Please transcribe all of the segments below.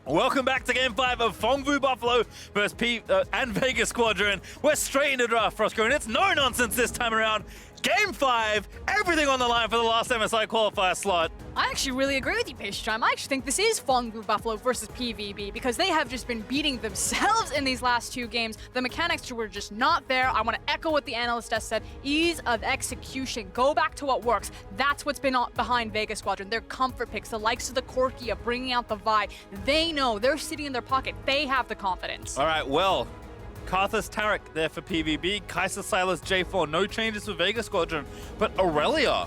Welcome back to Game 5 of Phong Buffalo versus and Vega Squadron. We're straight into draft, Frostco, and it's no nonsense this time around. Game 5, everything on the line for the last MSI qualifier slot. I actually really agree with you, Pastime. I actually think this is Phong Buffalo versus PVB because they have just been beating themselves in these last two games. The mechanics were just not there. I want to echo what the analyst has said. Ease of execution. Go back to what works. That's what's been behind Vega Squadron. Their comfort picks, the likes of the Corki of bringing out the Vi. They know. They're sitting in their pocket. They have the confidence. All right, well, Karthus Tarek there for PVB, Kaiser Silas J4, no changes for Vega Squadron, but Aurelia,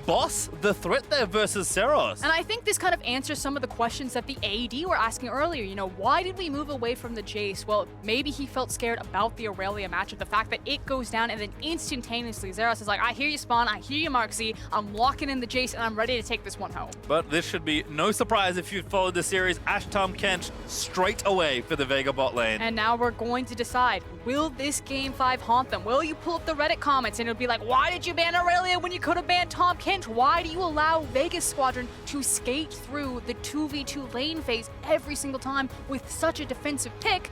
boss the threat there versus Seros. And I think this kind of answers some of the questions that the AD were asking earlier. You know, why did we move away from the Jayce? Well, maybe he felt scared about the Aurelia matchup, the fact that it goes down and then instantaneously Zeros is like, I hear you Spawn, I hear you Marksy, I'm locking in the Jayce and I'm ready to take this one home. But this should be no surprise if you've followed the series. Ashe, Tahm, Kench straight away for the Vega bot lane. And now we're going to decide, will this Game 5 haunt them? Will you pull up the Reddit comments and it'll be like, why did you ban Aurelia when you could have banned Tahm, Kench? Why do you allow Vega Squadron to skate through the 2v2 lane phase every single time with such a defensive pick?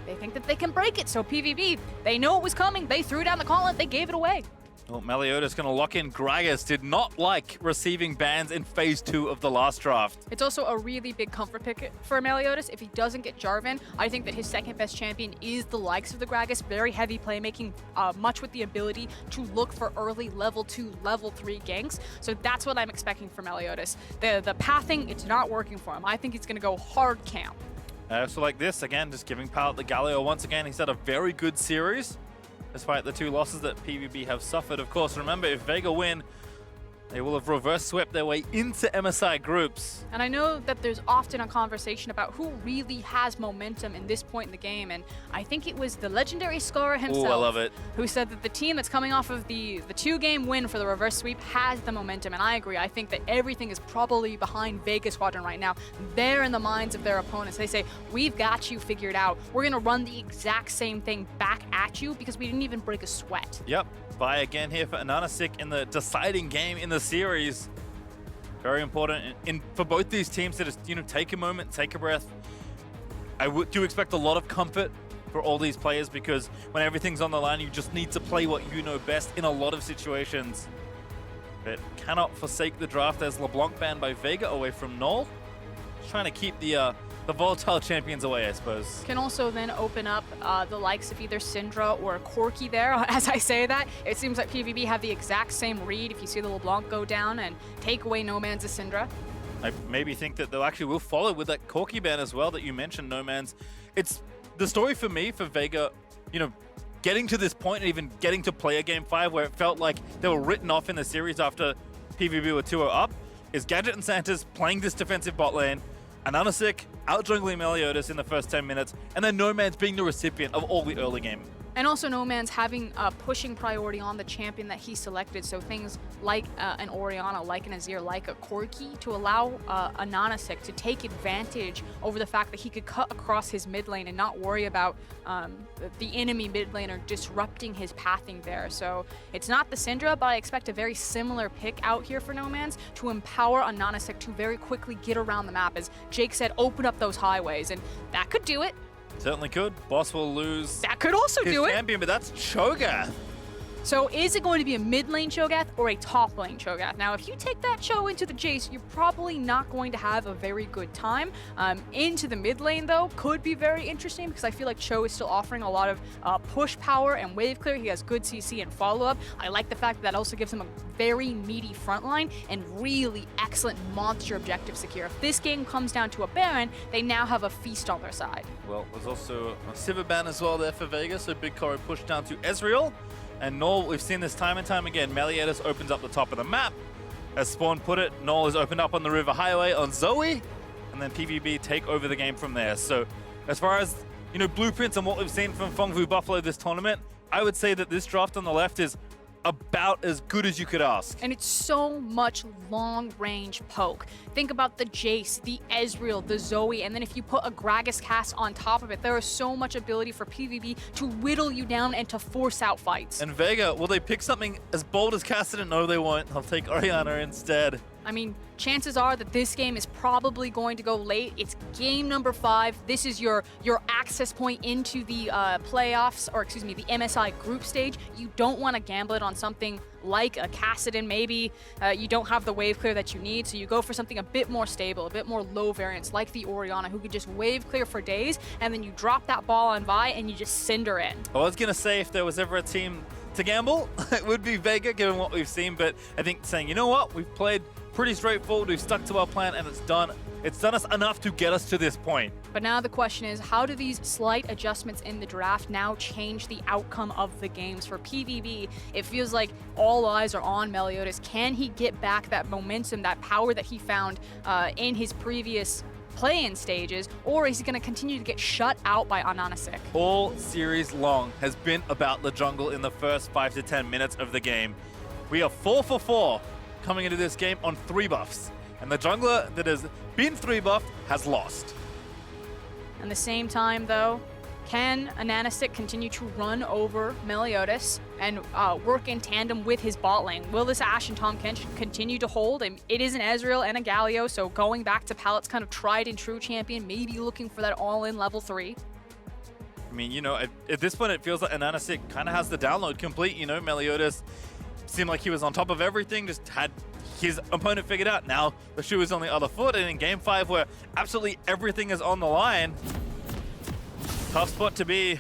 They think that they can break it, so PVB, they know it was coming, they threw down the gauntlet, they gave it away. Well, Meliodas going to lock in Gragas. Did not like receiving bans in Phase 2 of the last draft. It's also a really big comfort pick for Meliodas. If he doesn't get Jarvan, I think that his second best champion is the likes of the Gragas. Very heavy playmaking, much with the ability to look for early level 2, level 3 ganks. So that's what I'm expecting from Meliodas. The pathing, it's not working for him. I think he's going to go hard camp. So like this, again, just giving power to Galio once again. He's had a very good series, despite the two losses that PVB have suffered. Of course, remember, if Vega win, they will have reverse swept their way into MSI groups. And I know that there's often a conversation about who really has momentum in this point in the game, and I think it was the legendary Scorer himself. Ooh, I love it. Who said that the team that's coming off of the 2-game win for the reverse sweep has the momentum, and I agree. I think that everything is probably behind Vega Squadron right now. They're in the minds of their opponents. They say, we've got you figured out. We're going to run the exact same thing back at you because we didn't even break a sweat. Yep. Bye again here for AHaHaCiK in the deciding game in the series. Very important for both these teams to just, take a moment, take a breath. I do expect a lot of comfort for all these players because when everything's on the line, you just need to play what you know best in a lot of situations. But cannot forsake the draft as LeBlanc banned by Vega away from Naul. Just trying to keep the volatile champions away, I suppose. Can also then open up the likes of either Syndra or Corki there. As I say that, it seems like PVB have the exact same read if you see the LeBlanc go down and take away Nomanz's Syndra. I maybe think that they'll actually will follow with that Corki ban as well that you mentioned, Nomanz. It's the story for me, for Vega, getting to this point and even getting to play a Game 5 where it felt like they were written off in the series after PVB were 2-0 up, is Gadget and Santa's playing this defensive bot lane, AHaHaCiK out-jungling Meliodas in the first 10 minutes, and then Nomanz being the recipient of all the early game. And also Nomanz having a pushing priority on the champion that he selected, so things like an Orianna, like an Ezreal, like a Corki, to allow AHaHaCiK to take advantage over the fact that he could cut across his mid lane and not worry about the enemy mid laner disrupting his pathing there. So it's not the Syndra, but I expect a very similar pick out here for Nomanz to empower AHaHaCiK to very quickly get around the map. As Jake said, open up those highways, and that could do it. Certainly could. Boss will lose. That could also his do it. champion, but that's Cho'Gath. So is it going to be a mid lane Cho'Gath or a top lane Cho'Gath? Now, if you take that Cho into the Jayce, you're probably not going to have a very good time. Into the mid lane, though, could be very interesting because I feel like Cho is still offering a lot of push power and wave clear. He has good CC and follow-up. I like the fact that also gives him a very meaty front line and really excellent monster objective secure. If this game comes down to a Baron, they now have a feast on their side. Well, there's also a Sivir ban as well there for Vega, so BigKoro pushed down to Ezreal. And Naul, we've seen this time and time again. Meliodas opens up the top of the map. As Spawn put it, Naul is opened up on the River Highway on Zoe, and then PVB take over the game from there. So as far as, blueprints and what we've seen from Phong Buffalo this tournament, I would say that this draft on the left is about as good as you could ask. And it's so much long-range poke. Think about the Jayce, the Ezreal, the Zoe, and then if you put a Gragas cast on top of it, there is so much ability for PVB to whittle you down and to force out fights. And Vega, will they pick something as bold as Cassidy? No, they won't. They'll take Orianna instead. I mean, chances are that this game is probably going to go late. It's game number 5. This is your access point into the playoffs, or excuse me, the MSI group stage. You don't want to gamble it on something like a Kassadin. Maybe you don't have the wave clear that you need, so you go for something a bit more stable, a bit more low variance, like the Orianna, who could just wave clear for days, and then you drop that ball on Vi and you just cinder in. I was going to say, if there was ever a team to gamble, it would be Vega, given what we've seen, but I think saying, you know what, we've played pretty straightforward, we've stuck to our plan, and it's done us enough to get us to this point. But now the question is, how do these slight adjustments in the draft now change the outcome of the games? For PVB, it feels like all eyes are on Meliodas. Can he get back that momentum, that power that he found in his previous play-in stages, or is he going to continue to get shut out by AHaHaCiK? All series long has been about the jungle in the first 5 to 10 minutes of the game. We are 4 for 4 coming into this game on 3 buffs, and the jungler that has been 3 buffed has lost. At the same time, though, can AHaHaCiK continue to run over Meliodas and work in tandem with his bot lane? Will this Ashe and Tahm Kench continue to hold? And it is an Ezreal and a Galio, so going back to Palette's kind of tried and true champion, maybe looking for that all-in level 3. I mean, you know, at this point, it feels like AHaHaCiK kind of has the download complete. You know, Meliodas seemed like he was on top of everything, just had his opponent figured out. Now the shoe is on the other foot, and in game 5, where absolutely everything is on the line, tough spot to be.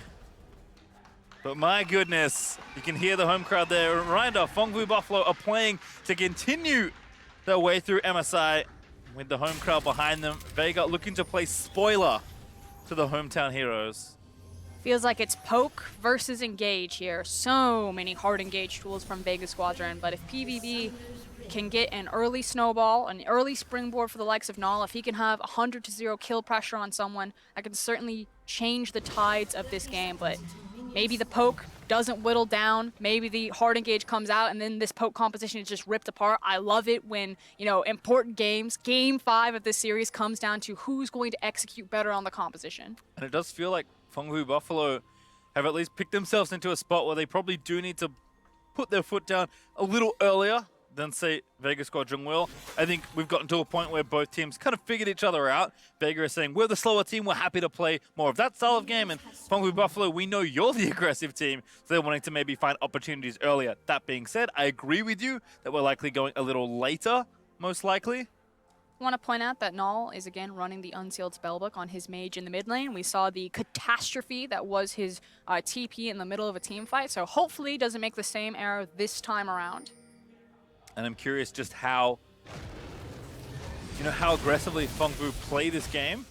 But my goodness, you can hear the home crowd there. Reminder, Phong Buffalo are playing to continue their way through MSI with the home crowd behind them. Vega looking to play spoiler to the hometown heroes. Feels like it's poke versus engage here. So many hard engage tools from Vega Squadron, but if PVB can get an early snowball, an early springboard for the likes of Naul, if he can have 100-0 kill pressure on someone, that can certainly change the tides of this game. But maybe the poke doesn't whittle down, maybe the hard engage comes out, and then this poke composition is just ripped apart. I love it when, you know, important games, game 5 of this series comes down to who's going to execute better on the composition. And it does feel like Phong Buffalo have at least picked themselves into a spot where they probably do need to put their foot down a little earlier than, say, Vega Squadron will. I think we've gotten to a point where both teams kind of figured each other out. Vega is saying, we're the slower team, we're happy to play more of that style of game. And Phong Buffalo, we know you're the aggressive team, so they're wanting to maybe find opportunities earlier. That being said, I agree with you that we're likely going a little later, most likely. I want to point out that Naul is again running the Unsealed Spellbook on his mage in the mid lane. We saw the catastrophe that was his TP in the middle of a team fight, so hopefully he doesn't make the same error this time around. And I'm curious just how, you know, how aggressively Phong play this game.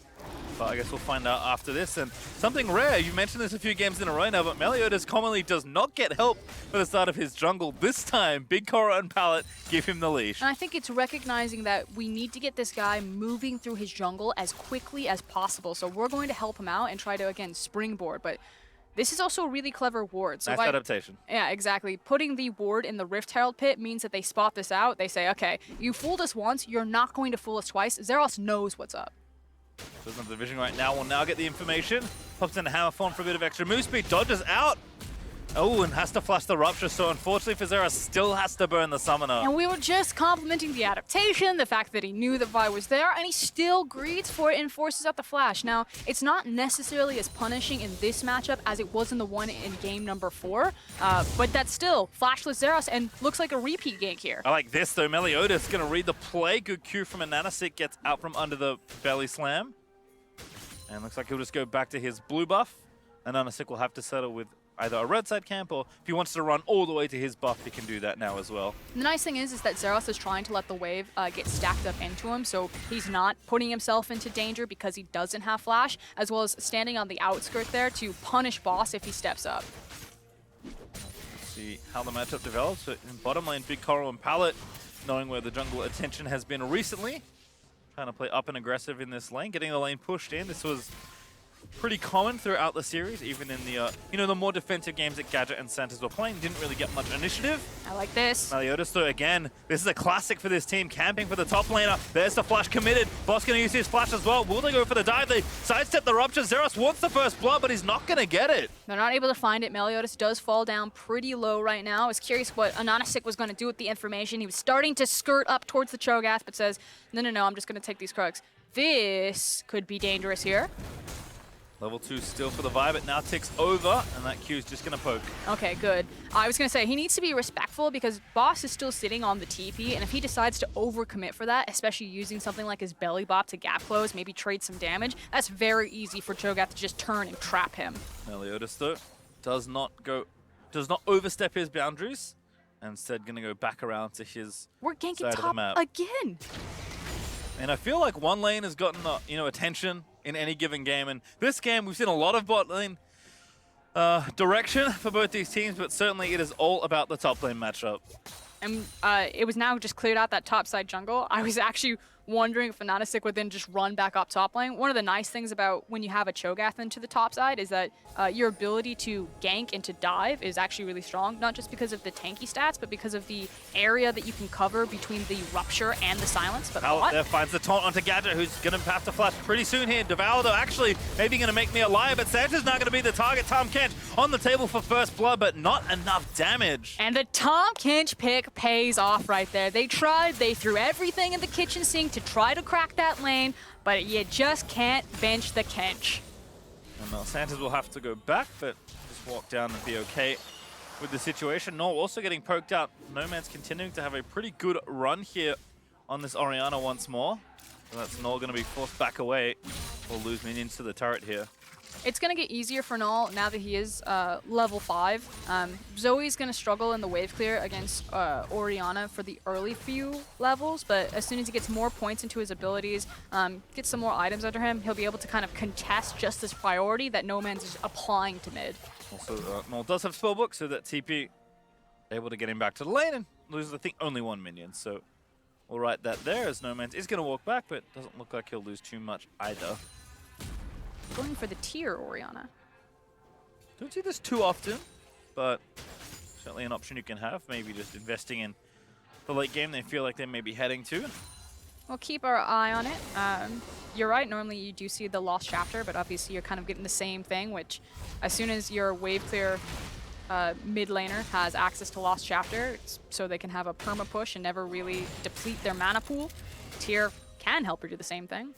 But I guess we'll find out after this. And something rare, you mentioned this a few games in a row now, but Meliodas commonly does not get help for the start of his jungle. This time, BigKoro and Palette give him the leash. And I think it's recognizing that we need to get this guy moving through his jungle as quickly as possible. So we're going to help him out and try to, again, springboard. But this is also a really clever ward. So nice adaptation. Yeah, exactly. Putting the ward in the Rift Herald pit means that they spot this out. They say, okay, you fooled us once, you're not going to fool us twice. Zeros knows what's up. Doesn't have the vision right now. Will now get the information. Pops in a hammer Phong for a bit of extra move speed. Dodges out. Oh, and has to flash the Rupture. So unfortunately for Zera, still has to burn the Summoner. And we were just complimenting the adaptation, the fact that he knew that Vi was there, and he still greets for it and forces out the flash. Now, it's not necessarily as punishing in this matchup as it was in the one in game number 4, but that's still flashless Zeros and looks like a repeat gank here. I like this though. Meliodas going to read the play. Good Q from AHaHaCiK, gets out from under the belly slam. And looks like he'll just go back to his blue buff. And AHaHaCiK will have to settle with either a red side camp, or if he wants to run all the way to his buff, he can do that now as well. And the nice thing is that Zeros is trying to let the wave get stacked up into him, so he's not putting himself into danger because he doesn't have flash, as well as standing on the outskirt there to punish boss if he steps up. Let's see how the matchup develops. But in bottom lane, BigKoro and Palette, knowing where the jungle attention has been recently, trying to play up and aggressive in this lane, getting the lane pushed in. This was pretty common throughout the series, even in the the more defensive games that Gadget and Santos were playing. Didn't really get much initiative. I like this. Meliodas, though, again, this is a classic for this team, camping for the top laner. There's the flash committed. Boss going to use his flash as well. Will they go for the dive? They sidestep the rupture. Zeros wants the first blood, but he's not going to get it. They're not able to find it. Meliodas does fall down pretty low right now. I was curious what AHaHaCiK was going to do with the information. He was starting to skirt up towards the Cho'Gath, but says, no, I'm just going to take these Krugs. This could be dangerous here. Level 2 still for the vibe. It now ticks over, and that Q is just going to poke. Okay, good. I was going to say, he needs to be respectful because Boss is still sitting on the TP, and if he decides to overcommit for that, especially using something like his belly bop to gap close, maybe trade some damage, that's very easy for Cho'Gath to just turn and trap him. Meliodas, though, does not overstep his boundaries, and instead going to go back around to his We're ganking side of the top map. again. And I feel like one lane has gotten attention in any given game, and this game we've seen a lot of bot lane direction for both these teams, but certainly it is all about the top lane matchup. And it was now just cleared out that top side jungle. I was actually wondering if AHaHaCiK would then just run back up top lane. One of the nice things about when you have a Cho'Gath into the top side is that your ability to gank and to dive is actually really strong, not just because of the tanky stats, but because of the area that you can cover between the rupture and the silence. But Out there finds the taunt onto Gadget, who's going to have to flash pretty soon here. Devour, though, actually maybe going to make me a liar, but Santa's not going to be the target. Tahm Kench on the table for first blood, but not enough damage. And the Tahm Kench pick pays off right there. They tried, they threw everything in the kitchen sink to try to crack that lane, but you just can't bench the Kench. And now Santos will have to go back, but just walk down and be okay with the situation. Naul also getting poked out. Nomanz continuing to have a pretty good run here on this Orianna once more. So that's Naul going to be forced back away or lose minions to the turret here. It's going to get easier for Naul now that he is level 5. Zoe's going to struggle in the wave clear against Orianna for the early few levels, but as soon as he gets more points into his abilities, gets some more items under him, he'll be able to kind of contest just this priority that Nomanz is applying to mid. Also, Naul does have Spellbook, so that TP able to get him back to the lane and loses, I think, only 1 minion. So we'll write that there as Nomanz is going to walk back, but doesn't look like he'll lose too much either. Going for the tier, Orianna. Don't see this too often, but certainly an option you can have. Maybe just investing in the late game they feel like they may be heading to. We'll keep our eye on it. You're right, normally you do see the Lost Chapter, but obviously you're kind of getting the same thing, which as soon as your wave clear mid laner has access to Lost Chapter, it's so they can have a perma push and never really deplete their mana pool. Tier can help her do the same thing.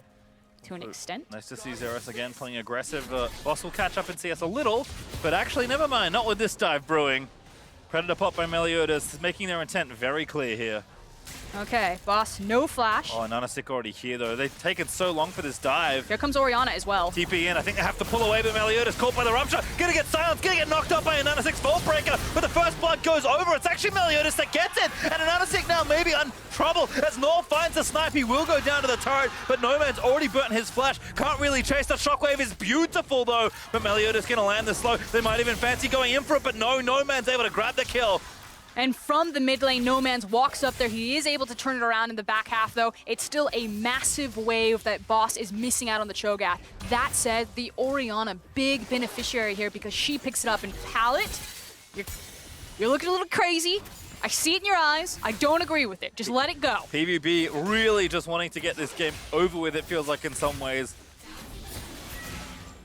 To an extent. Nice to see Zeros again playing aggressive. Boss will catch up and see us a little, but actually, never mind. Not with this dive brewing. Predator pop by Meliodas, making their intent very clear here. Okay, Boss, no flash. Oh, and AHaHaCiK already here, though. They've taken so long for this dive. Here comes Orianna as well. TP in. I think they have to pull away, but Meliodas caught by the rupture. Gonna get silenced, gonna get knocked up by AHaHaCiK's Vault Breaker, but the first blood goes over. It's actually Meliodas that gets it, and AHaHaCiK now maybe in trouble as Naul finds the snipe. He will go down to the turret, but Nomanz already burnt his flash. Can't really chase. The shockwave is beautiful, though, but Meliodas gonna land the slow. They might even fancy going in for it, but no, Nomanz able to grab the kill. And from the mid lane, Nomanz walks up there. He is able to turn it around in the back half, though. It's still a massive wave that Boss is missing out on the Cho'Gath. That said, the Orianna, big beneficiary here because she picks it up in pallet. You're looking a little crazy. I see it in your eyes. I don't agree with it. Just let it go. PVB really just wanting to get this game over with, it feels like in some ways.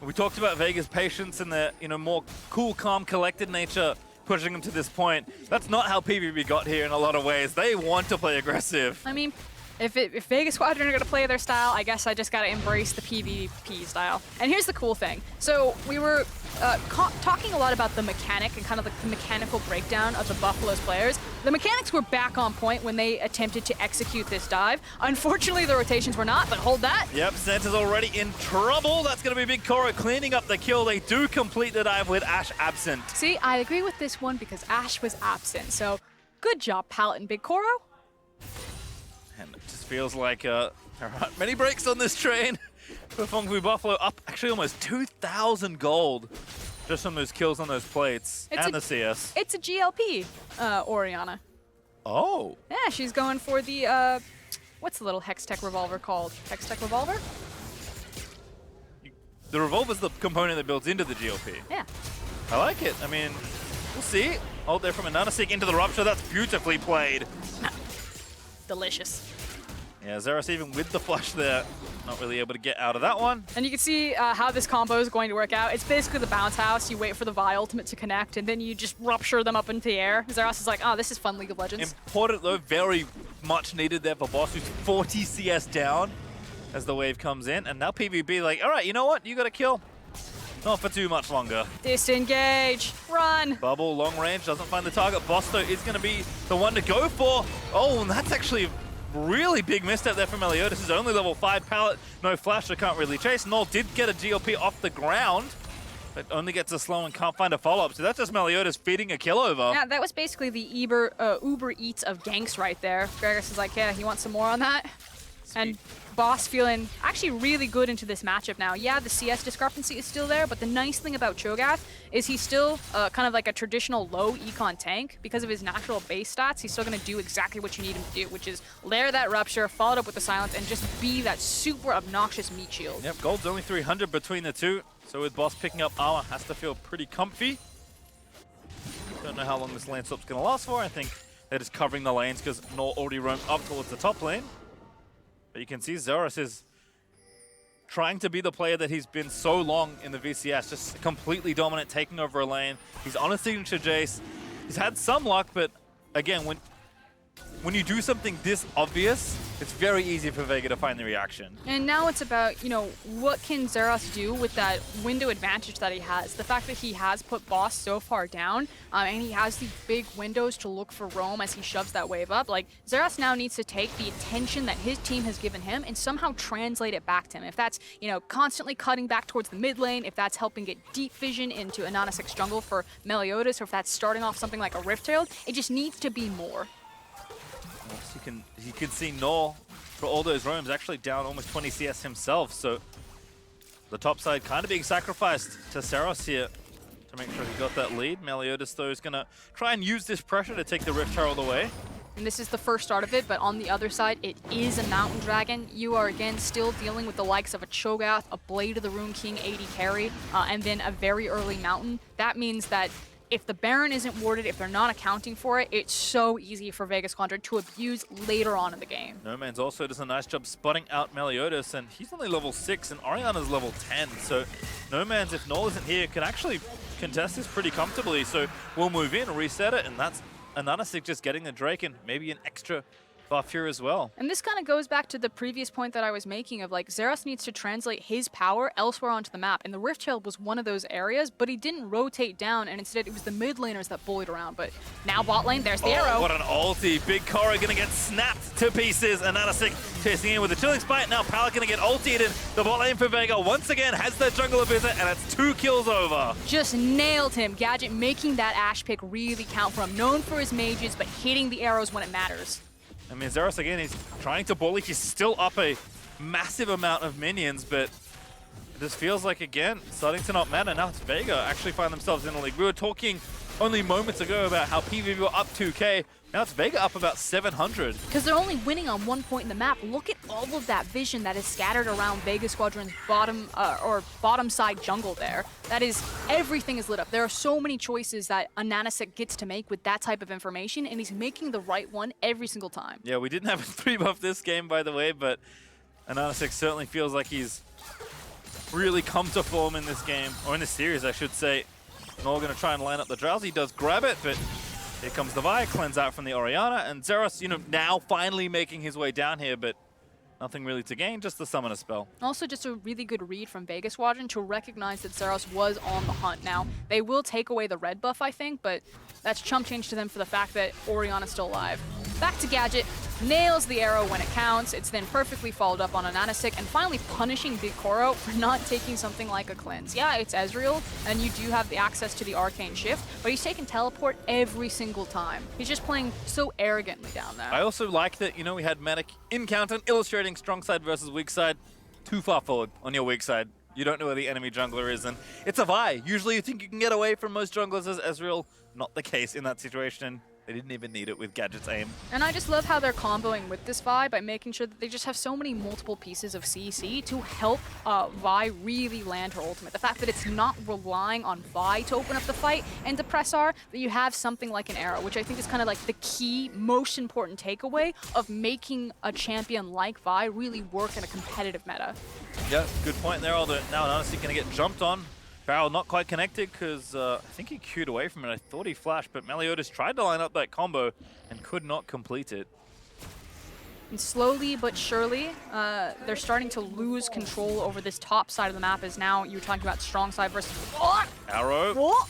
We talked about Vega's patience and the more cool, calm, collected nature pushing them to this point. That's not how PVB got here in a lot of ways. They want to play aggressive. I mean, if Vega Squadron are going to play their style, I guess I just got to embrace the PvP style. And here's the cool thing. So we were talking a lot about the mechanic and kind of the mechanical breakdown of the Buffalo's players. The mechanics were back on point when they attempted to execute this dive. Unfortunately, the rotations were not, but hold that. Yep, Santa's already in trouble. That's going to be BigKoro cleaning up the kill. They do complete the dive with Ashe absent. See, I agree with this one because Ashe was absent. So good job, Pallet and BigKoro. And it just feels like there aren't many breaks on this train. For Phong Buffalo up actually almost 2,000 gold just from those kills on those plates and the CS. It's a GLP, Orianna. Oh. Yeah, she's going for the, what's the little Hex Tech revolver called? Hex Tech revolver? the revolver's the component that builds into the GLP. Yeah. I like it. I mean, we'll see. Hold there from AHaHaCiK into the Rupture. That's beautifully played. Delicious. Yeah, Zeros even with the flash there, not really able to get out of that one. And you can see how this combo is going to work out. It's basically the bounce house. You wait for the Vi ultimate to connect, and then you just rupture them up into the air. Zeros is like, oh, this is fun League of Legends. Important though, very much needed there for Boss, who's 40 CS down as the wave comes in. And now PVB like, all right, you know what? You got to kill. Not for too much longer. Disengage. Run. Bubble, long range, doesn't find the target. Boss though is going to be the one to go for. Oh, and that's actually really big misstep there from Meliodas. His only level 5 pallet, no flash, so can't really chase. Naul did get a GLP off the ground, but only gets a slow and can't find a follow-up. So that's just Meliodas feeding a kill over. Yeah, that was basically the Uber Eats of ganks right there. Gragas is like, yeah, you want some more on that? Sweet. And Boss feeling actually really good into this matchup now. Yeah, the CS discrepancy is still there, but the nice thing about Cho'Gath is he's still kind of like a traditional low econ tank. Because of his natural base stats, he's still going to do exactly what you need him to do, which is layer that Rupture, followed up with the Silence, and just be that super obnoxious meat shield. Yep, gold's only 300 between the two, so with Boss picking up armor, has to feel pretty comfy. Don't know how long this lane swap's going to last for. I think they're just covering the lanes because Naul already roamed up towards the top lane. But you can see Zeros is trying to be the player that he's been so long in the VCS, just completely dominant, taking over a lane. He's on a signature Jayce. He's had some luck, but again, when you do something this obvious, it's very easy for Vega to find the reaction. And now it's about, you know, what can Zeros do with that window advantage that he has? The fact that he has put Boss so far down, and he has these big windows to look for roam as he shoves that wave up. Like, Zeros now needs to take the attention that his team has given him and somehow translate it back to him. If that's, you know, constantly cutting back towards the mid lane, if that's helping get deep vision into AHaHaCiK's jungle for Meliodas, or if that's starting off something like a Rift Herald, it just needs to be more. You can see Naul, for all those roams, actually down almost 20 CS himself, so the top side kind of being sacrificed to Zeros here to make sure he got that lead. Meliodas, though, is going to try and use this pressure to take the Rift Herald away. And this is the first start of it, but on the other side, it is a Mountain Dragon. You are, again, still dealing with the likes of a Cho'Gath, a Blade of the Rune King 80 carry, and then a very early Mountain. That means that if the Baron isn't warded, if they're not accounting for it, it's so easy for Vega Squadron to abuse later on in the game. Nomanz also does a nice job spotting out Meliodas, and he's only level 6, and Orianna's level 10. So Nomanz, if Naul isn't here, can actually contest this pretty comfortably. So we'll move in, reset it, and that's AHaHaCiK just getting the Drake and maybe an extra buff here as well. And this kind of goes back to the previous point that I was making of like Zeros needs to translate his power elsewhere onto the map. And the Rift Herald was one of those areas, but he didn't rotate down, and instead it was the mid laners that bullied around. But now bot lane, there's the arrow. What an ulti. BigKoro gonna get snapped to pieces. AHaHaCiK chasing in with a chilling spite. Now Pallet gonna get ultied, and the bot lane for Vega once again has the jungler visit, and it's 2 kills over. Just nailed him. Gadget making that Ashe pick really count for him. Known for his mages, but hitting the arrows when it matters. I mean, Zeros again, he's trying to bully. He's still up a massive amount of minions, but this feels like, again, starting to not matter. Now it's Vega actually find themselves in the league. We were talking only moments ago about how PVB were up 2K. Now it's Vega up about 700. Because they're only winning on one point in the map. Look at all of that vision that is scattered around Vega Squadron's bottom side jungle there. That is, everything is lit up. There are so many choices that AHaHaCiK gets to make with that type of information, and he's making the right one every single time. Yeah, we didn't have a 3-buff this game, by the way, but AHaHaCiK certainly feels like he's really come to form in this game, or in this series, I should say. Naul going to try and line up the Drowsy. He does grab it, but here comes the Vi, cleanse out from the Orianna, and Zeros, you know, now finally making his way down here, but nothing really to gain, just the summoner spell. Also, just a really good read from Vega Squadron to recognize that Zeros was on the hunt. Now, they will take away the red buff, I think, but that's chump change to them for the fact that Orianna's still alive. Back to Gadget, nails the arrow when it counts. It's then perfectly followed up on AHaHaCiK, and finally punishing BigKoro for not taking something like a cleanse. Yeah, it's Ezreal, and you do have the access to the arcane shift, but he's taking teleport every single time. He's just playing so arrogantly down there. I also like that, you know, we had Medic in counter illustrating strong side versus weak side. Too far forward on your weak side. You don't know where the enemy jungler is, and it's a Vi. Usually you think you can get away from most junglers as Ezreal. Not the case in that situation. They didn't even need it with Gadget's aim. And I just love how they're comboing with this Vi by making sure that they just have so many multiple pieces of CC to help Vi really land her ultimate. The fact that it's not relying on Vi to open up the fight and to press R, that you have something like an arrow, which I think is kind of like the key, most important takeaway of making a champion like Vi really work in a competitive meta. Yeah, good point there. Although now honestly going to get jumped on. Barrel not quite connected because I think he queued away from it. I thought he flashed, but Meliodas tried to line up that combo and could not complete it. And slowly but surely, they're starting to lose control over this top side of the map as now you're talking about strong side versus... Arrow What?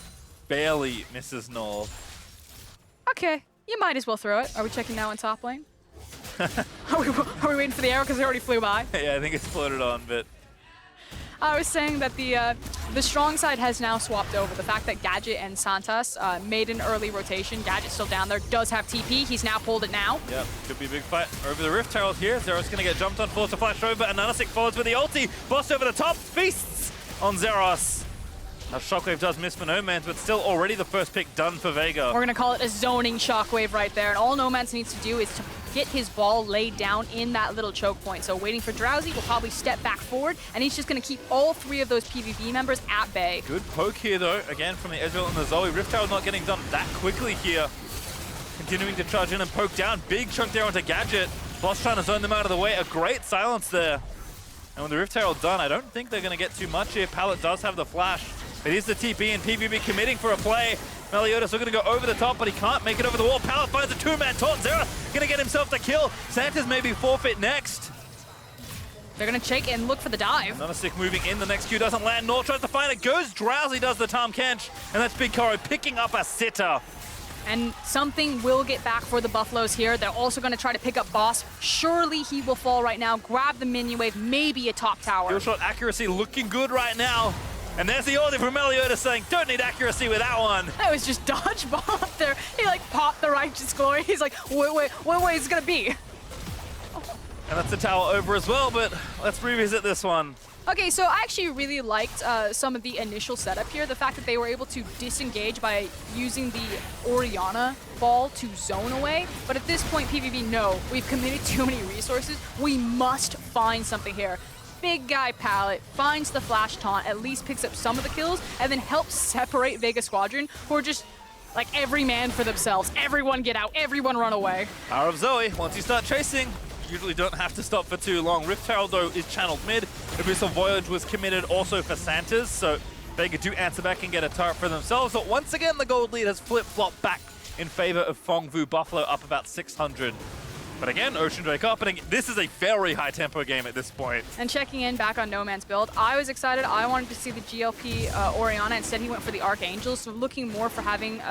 barely misses Naul. Okay, you might as well throw it. Are we checking now in top lane? Are we waiting for the arrow because it already flew by? Yeah, I think it's floated on, but... I was saying that the strong side has now swapped over. The fact that Gadget and Santas made an early rotation. Gadget's still down there, does have TP. He's now pulled it now. Yep, could be a big fight over the Rift Herald here. Zeros going to get jumped on, forced to flash over, and AHaHaCiK forwards with the ulti. Boss over the top, feasts on Zeros. Now Shockwave does miss for Nomanz, but still already the first pick done for Vega. We're going to call it a zoning Shockwave right there. And all Nomanz needs to do is to get his ball laid down in that little choke point. So waiting for Drowsy, will probably step back forward, and he's just going to keep all three of those PVB members at bay. Good poke here, though, again from the Ezreal and the Zoe. Rift Herald not getting done that quickly here. Continuing to charge in and poke down. Big chunk there onto Gadget. Boss trying to zone them out of the way. A great silence there. And with the Rift Herald done, I don't think they're going to get too much here. Pallet does have the flash. It is the TP, and PVB committing for a play. Meliodas looking to go over the top, but he can't make it over the wall. Pallet finds a two-man taunt. Zera gonna get himself the kill. Santa's maybe forfeit next. They're gonna check and look for the dive. AHaHaCiK moving in. The next Q doesn't land. Naul tries to find it. Goes Drowsy, does the Tahm Kench. And that's BigKoro picking up a sitter. And something will get back for the Buffaloes here. They're also going to try to pick up Boss. Surely he will fall right now. Grab the minion wave, maybe a top tower. Kill shot accuracy looking good right now. And there's the order from Meliodas saying, don't need accuracy with that one. That was just dodgeball up there. He like popped the righteous glory. He's like, wait, what way is it going to be? And that's the tower over as well, but let's revisit this one. Okay, so I actually really liked some of the initial setup here. The fact that they were able to disengage by using the Orianna ball to zone away. But at this point, PVB, no, we've committed too many resources. We must find something here. Big guy Pallet finds the flash taunt, at least picks up some of the kills, and then helps separate Vega Squadron, who are just like every man for themselves. Everyone get out, everyone run away. Power of Zoe, once you start chasing, usually don't have to stop for too long. Rift Herald, though, is channeled mid. Abyssal Voyage was committed also for Santa's, so Vega do answer back and get a turret for themselves. But once again, the gold lead has flip-flopped back in favor of Phong Vu. Buffalo up about 600. But again, Ocean Drake up, and this is a very high-tempo game at this point. And checking in back on Nomanz build, I was excited. I wanted to see the GLP Orianna. Instead, he went for the Archangel, so looking more for having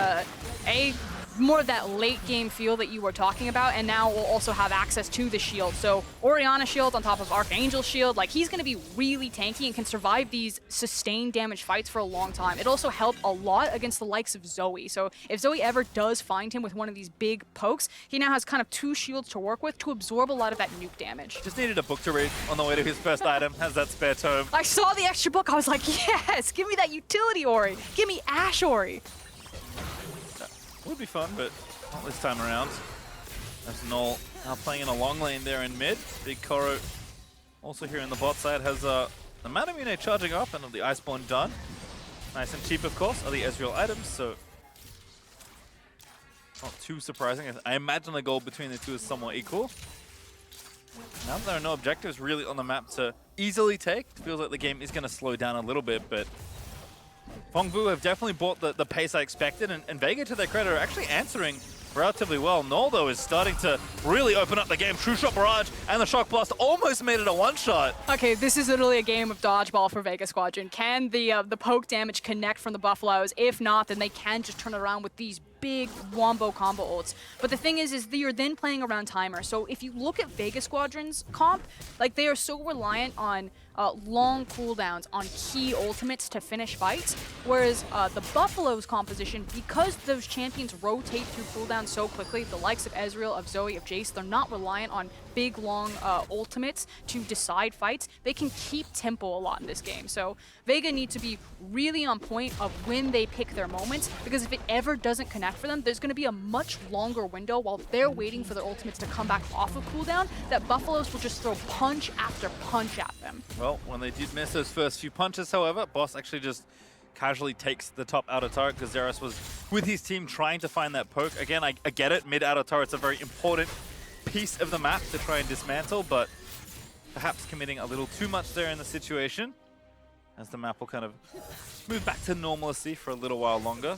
more of that late game feel that you were talking about, and now we'll also have access to the shield. So Orianna shield on top of Archangel shield, like he's going to be really tanky and can survive these sustained damage fights for a long time. It also helped a lot against the likes of Zoe. So if Zoe ever does find him with one of these big pokes, he now has kind of two shields to work with to absorb a lot of that nuke damage. Just needed a book to read on the way to his first item. Has that spare tome. I saw the extra book. I was like, yes, give me that utility Ori. Give me Ashe Ori. Would be fun, but not this time around. As Naul now playing in a long lane there in mid. BigKoro also here in the bot side has the Manamune charging up and the Iceborne done. Nice and cheap, of course, are the Ezreal items, so not too surprising. I imagine the goal between the two is somewhat equal. Now there are no objectives really on the map to easily take. It feels like the game is going to slow down a little bit, but Phong Vu have definitely bought the pace I expected, and Vega, to their credit, are actually answering relatively well. Naul, though, is starting to really open up the game. True Shot Barrage and the Shock Blast almost made it a one-shot. Okay, this is literally a game of dodgeball for Vega Squadron. Can the poke damage connect from the Buffaloes? If not, then they can just turn it around with these big wombo combo ults. But the thing is you're then playing around timer. So if you look at Vega Squadron's comp, like they are so reliant on long cooldowns on key ultimates to finish fights, whereas the Buffalo's composition, because those champions rotate through cooldowns so quickly, the likes of Ezreal, of Zoe, of Jayce, they're not reliant on big, long ultimates to decide fights, they can keep tempo a lot in this game. So Vega need to be really on point of when they pick their moments, because if it ever doesn't connect for them, there's going to be a much longer window while they're waiting for their ultimates to come back off of cooldown that Buffaloes will just throw punch after punch at them. Well, when they did miss those first few punches, however, Boss actually just casually takes the top outer turret because Jayce was with his team trying to find that poke. Again, I get it, mid outer turret's a very important piece of the map to try and dismantle, but perhaps committing a little too much there in the situation, as the map will kind of move back to normalcy for a little while longer.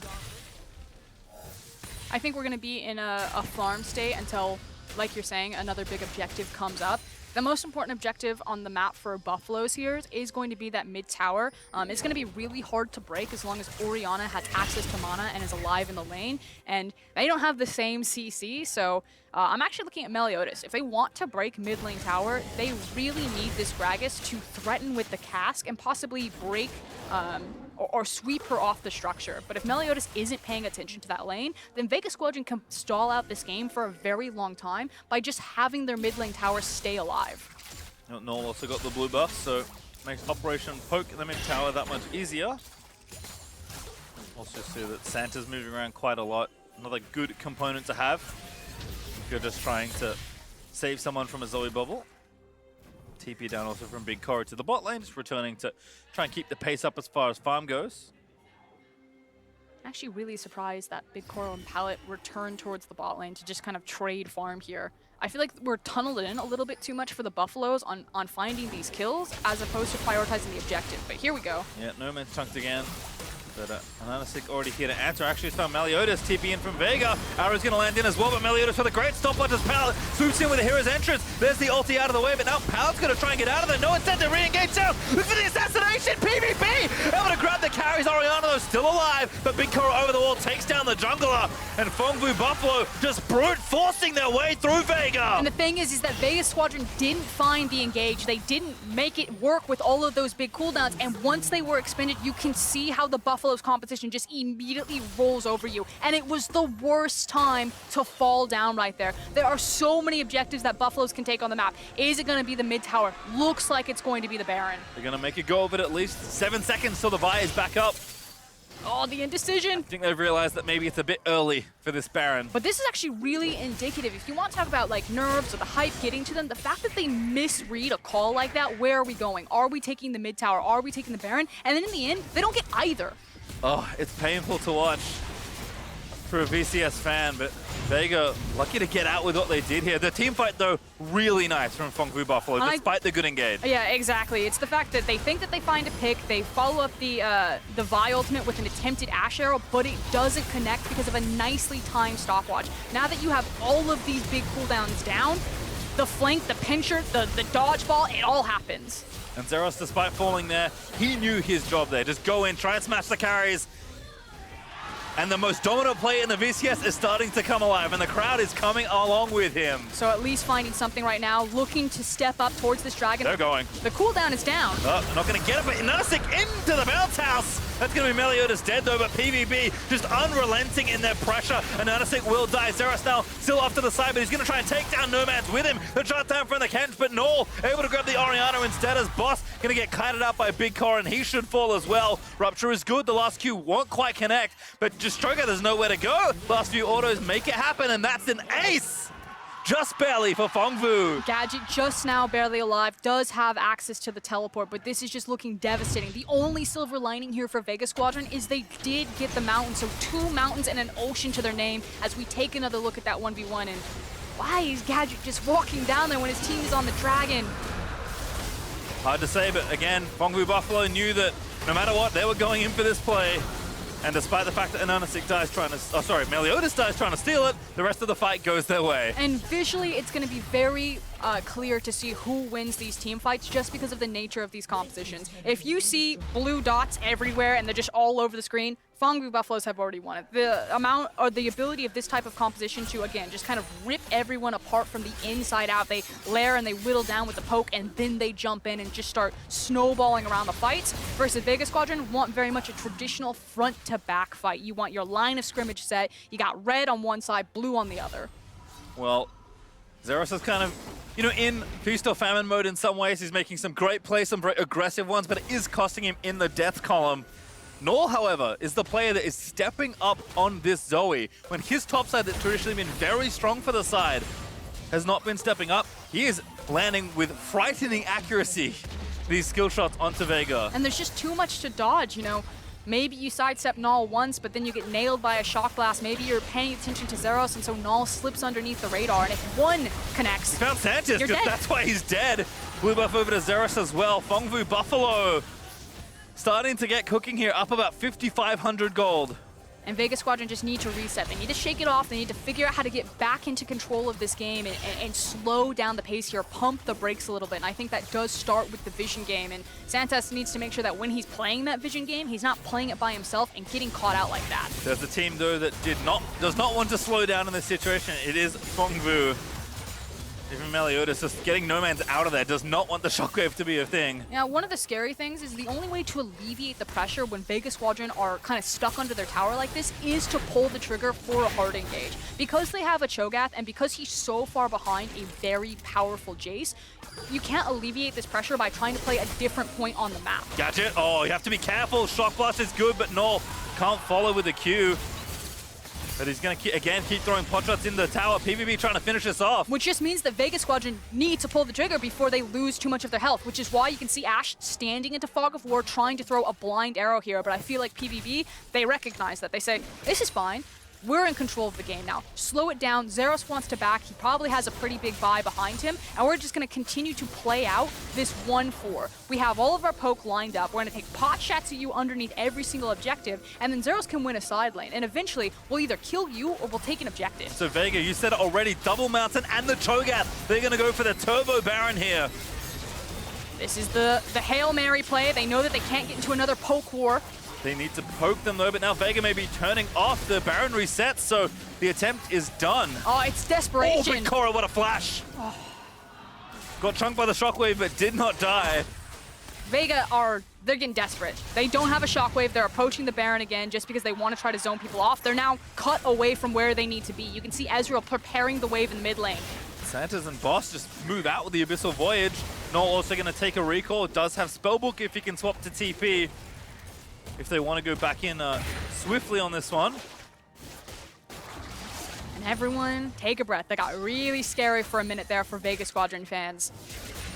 I think we're going to be in a farm state until, like you're saying, another big objective comes up. The most important objective on the map for Buffaloes here is going to be that mid tower. It's going to be really hard to break as long as Orianna has access to mana and is alive in the lane. And they don't have the same CC, so I'm actually looking at Meliodas. If they want to break mid lane tower, they really need this Gragas to threaten with the cask and possibly break or sweep her off the structure. But if Meliodas isn't paying attention to that lane, then Vega Squadron can stall out this game for a very long time by just having their mid lane tower stay alive. Naul also got the blue buff, so makes Operation Poke in the mid tower that much easier. Also see that Santa's moving around quite a lot. Another good component to have if you're just trying to save someone from a Zoe bubble. TP down also from BigKoro to the bot lane, just returning to try and keep the pace up as far as farm goes. I'm actually really surprised that BigKoro and Palette returned towards the bot lane to just kind of trade farm here. I feel like we're tunneled in a little bit too much for the Buffaloes on finding these kills as opposed to prioritizing the objective. But here we go. Yeah, Nomanz chunked again. But AHaHaCiK already here to answer. Actually, it's found Meliodas TP in from Vega. Arrow's going to land in as well, but Meliodas with a great stopwatch as Palette swoops in with a hero's entrance. There's the ulti out of the way, but now Palette's going to try and get out of there. No intent to re-engage down. Look for the assassination! PVB! Able to grab the carries. Orianna, though, still alive, but BigKoro over the wall takes down the jungler. And Phong Buffalo just brute forcing their way through Vega. And the thing is that Vega Squadron didn't find the engage. They didn't make it work with all of those big cooldowns. And once they were expended, you can see how the Buffalo's competition just immediately rolls over you. And it was the worst time to fall down right there. There are so many objectives that Buffaloes can take on the map. Is it going to be the mid tower? Looks like it's going to be the Baron. They're going to make a go of it at least. 7 seconds till the buy is back up. Oh, the indecision. I think they've realized that maybe it's a bit early for this Baron. But this is actually really indicative. If you want to talk about like nerves or the hype getting to them, the fact that they misread a call like that, where are we going? Are we taking the mid tower? Are we taking the Baron? And then in the end, they don't get either. Oh, it's painful to watch for a VCS fan, but Vega lucky to get out with what they did here. The team fight, though, really nice from Phong Buffalo, despite the good engage. Yeah, exactly. It's the fact that they think that they find a pick, they follow up the Vi ultimate with an attempted Ashe arrow, but it doesn't connect because of a nicely timed stopwatch. Now that you have all of these big cooldowns down, the flank, the pincher, the dodgeball, it all happens. And Zeros, despite falling there, he knew his job there. Just go in, try and smash the carries. And the most dominant player in the VCS is starting to come alive, and the crowd is coming along with him. So at least finding something right now, looking to step up towards this dragon. They're going. The cooldown is down. Oh, not going to get it, but AHaHaCiK into the bounce house. That's going to be Meliodas dead, though, but PVB just unrelenting in their pressure, and AHaHaCiK will die. Zeros now still off to the side, but he's going to try and take down Nomanz with him. The shot down from the Kench, but Naul able to grab the Orianna instead as Boss going to get kited out by BigKoro, and he should fall as well. Rupture is good. The last Q won't quite connect, but just Cho'Gath, there's nowhere to go. Last few autos make it happen, and that's an ace. Just barely for Phong Vu. Gadget, just now barely alive, does have access to the teleport, but this is just looking devastating. The only silver lining here for Vega Squadron is they did get the mountain, so 2 mountains and an ocean to their name as we take another look at that 1v1. And why is Gadget just walking down there when his team is on the dragon? Hard to say, but again, Phong Buffalo knew that no matter what, they were going in for this play. And despite the fact that AHaHaCiK dies trying to, Meliodas dies trying to steal it, the rest of the fight goes their way. And visually, it's going to be very clear to see who wins these team fights just because of the nature of these compositions. If you see blue dots everywhere and they're just all over the screen, Phong Buffaloes have already won it. The amount or the ability of this type of composition to, again, just kind of rip everyone apart from the inside out. They layer and they whittle down with the poke, and then they jump in and just start snowballing around the fights. Versus Vega Squadron want very much a traditional front-to-back fight. You want your line of scrimmage set. You got red on one side, blue on the other. Well, Zeros is kind of, you know, in feast or famine mode in some ways. He's making some great plays, some very aggressive ones, but it is costing him in the death column. Naul, however, is the player that is stepping up on this Zoe. When his top side that's traditionally been very strong for the side has not been stepping up, he is landing with frightening accuracy these skill shots onto Vega. And there's just too much to dodge, you know. Maybe you sidestep Naul once, but then you get nailed by a shock blast. Maybe you're paying attention to Zeros, and so Naul slips underneath the radar. And if one connects, he found Sanchez, you're dead. That's why he's dead. Blue buff over to Zeros as well. Phong Vu Buffalo starting to get cooking here, up about 5,500 gold. And Vega Squadron just need to reset. They need to shake it off. They need to figure out how to get back into control of this game and slow down the pace here, pump the brakes a little bit. And I think that does start with the vision game. And Santos needs to make sure that when he's playing that vision game, he's not playing it by himself and getting caught out like that. There's a team, though, that does not want to slow down in this situation. It is Phong Vu. Even Meliodas just getting Nomanz out of there, does not want the shockwave to be a thing. Now, one of the scary things is the only way to alleviate the pressure when Vega Squadron are kind of stuck under their tower like this is to pull the trigger for a hard engage. Because they have a Cho'Gath and because he's so far behind a very powerful Jayce, you can't alleviate this pressure by trying to play a different point on the map. Gadget, oh, you have to be careful. Shock Blast is good, but Naul can't follow with the Q. But he's going to, again, keep throwing pot shots in the tower. PVB trying to finish this off. Which just means that Vega Squadron need to pull the trigger before they lose too much of their health, which is why you can see Ashe standing into Fog of War trying to throw a blind arrow here. But I feel like PVB, they recognize that. They say, this is fine. We're in control of the game now. Slow it down. Zeros wants to back. He probably has a pretty big buy behind him. And we're just going to continue to play out this 1-4. We have all of our poke lined up. We're going to take pot shots at you underneath every single objective. And then Zeros can win a side lane. And eventually, we'll either kill you or we'll take an objective. So Vega, you said it already. Double Mountain and the Cho'Gath. They're going to go for the Turbo Baron here. This is the Hail Mary play. They know that they can't get into another poke war. They need to poke them though, but now Vega may be turning off. The Baron resets, so the attempt is done. Oh, it's desperation. Oh, BigKoro, what a flash. Oh. Got chunked by the shockwave, but did not die. Vega they're getting desperate. They don't have a shockwave. They're approaching the Baron again just because they want to try to zone people off. They're now cut away from where they need to be. You can see Ezreal preparing the wave in the mid lane. Santos and Boss just move out with the Abyssal Voyage. Naul also going to take a recall. Does have Spellbook if he can swap to TP. If they want to go back in swiftly on this one. And everyone, take a breath. That got really scary for a minute there for Vega Squadron fans.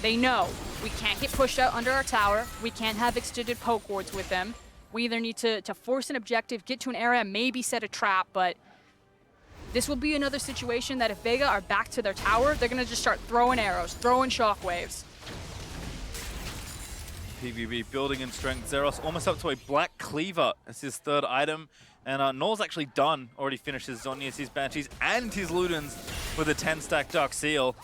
They know we can't get pushed out under our tower. We can't have extended poke wards with them. We either need to force an objective, get to an area, maybe set a trap, but this will be another situation that if Vega are back to their tower, they're going to just start throwing arrows, throwing shockwaves. PVB building in strength. Zeros almost up to a Black Cleaver as his third item. And Naul's actually done, already finished his Zhonya's, his Banshees, and his Ludens with a 10-stack Dark Seal.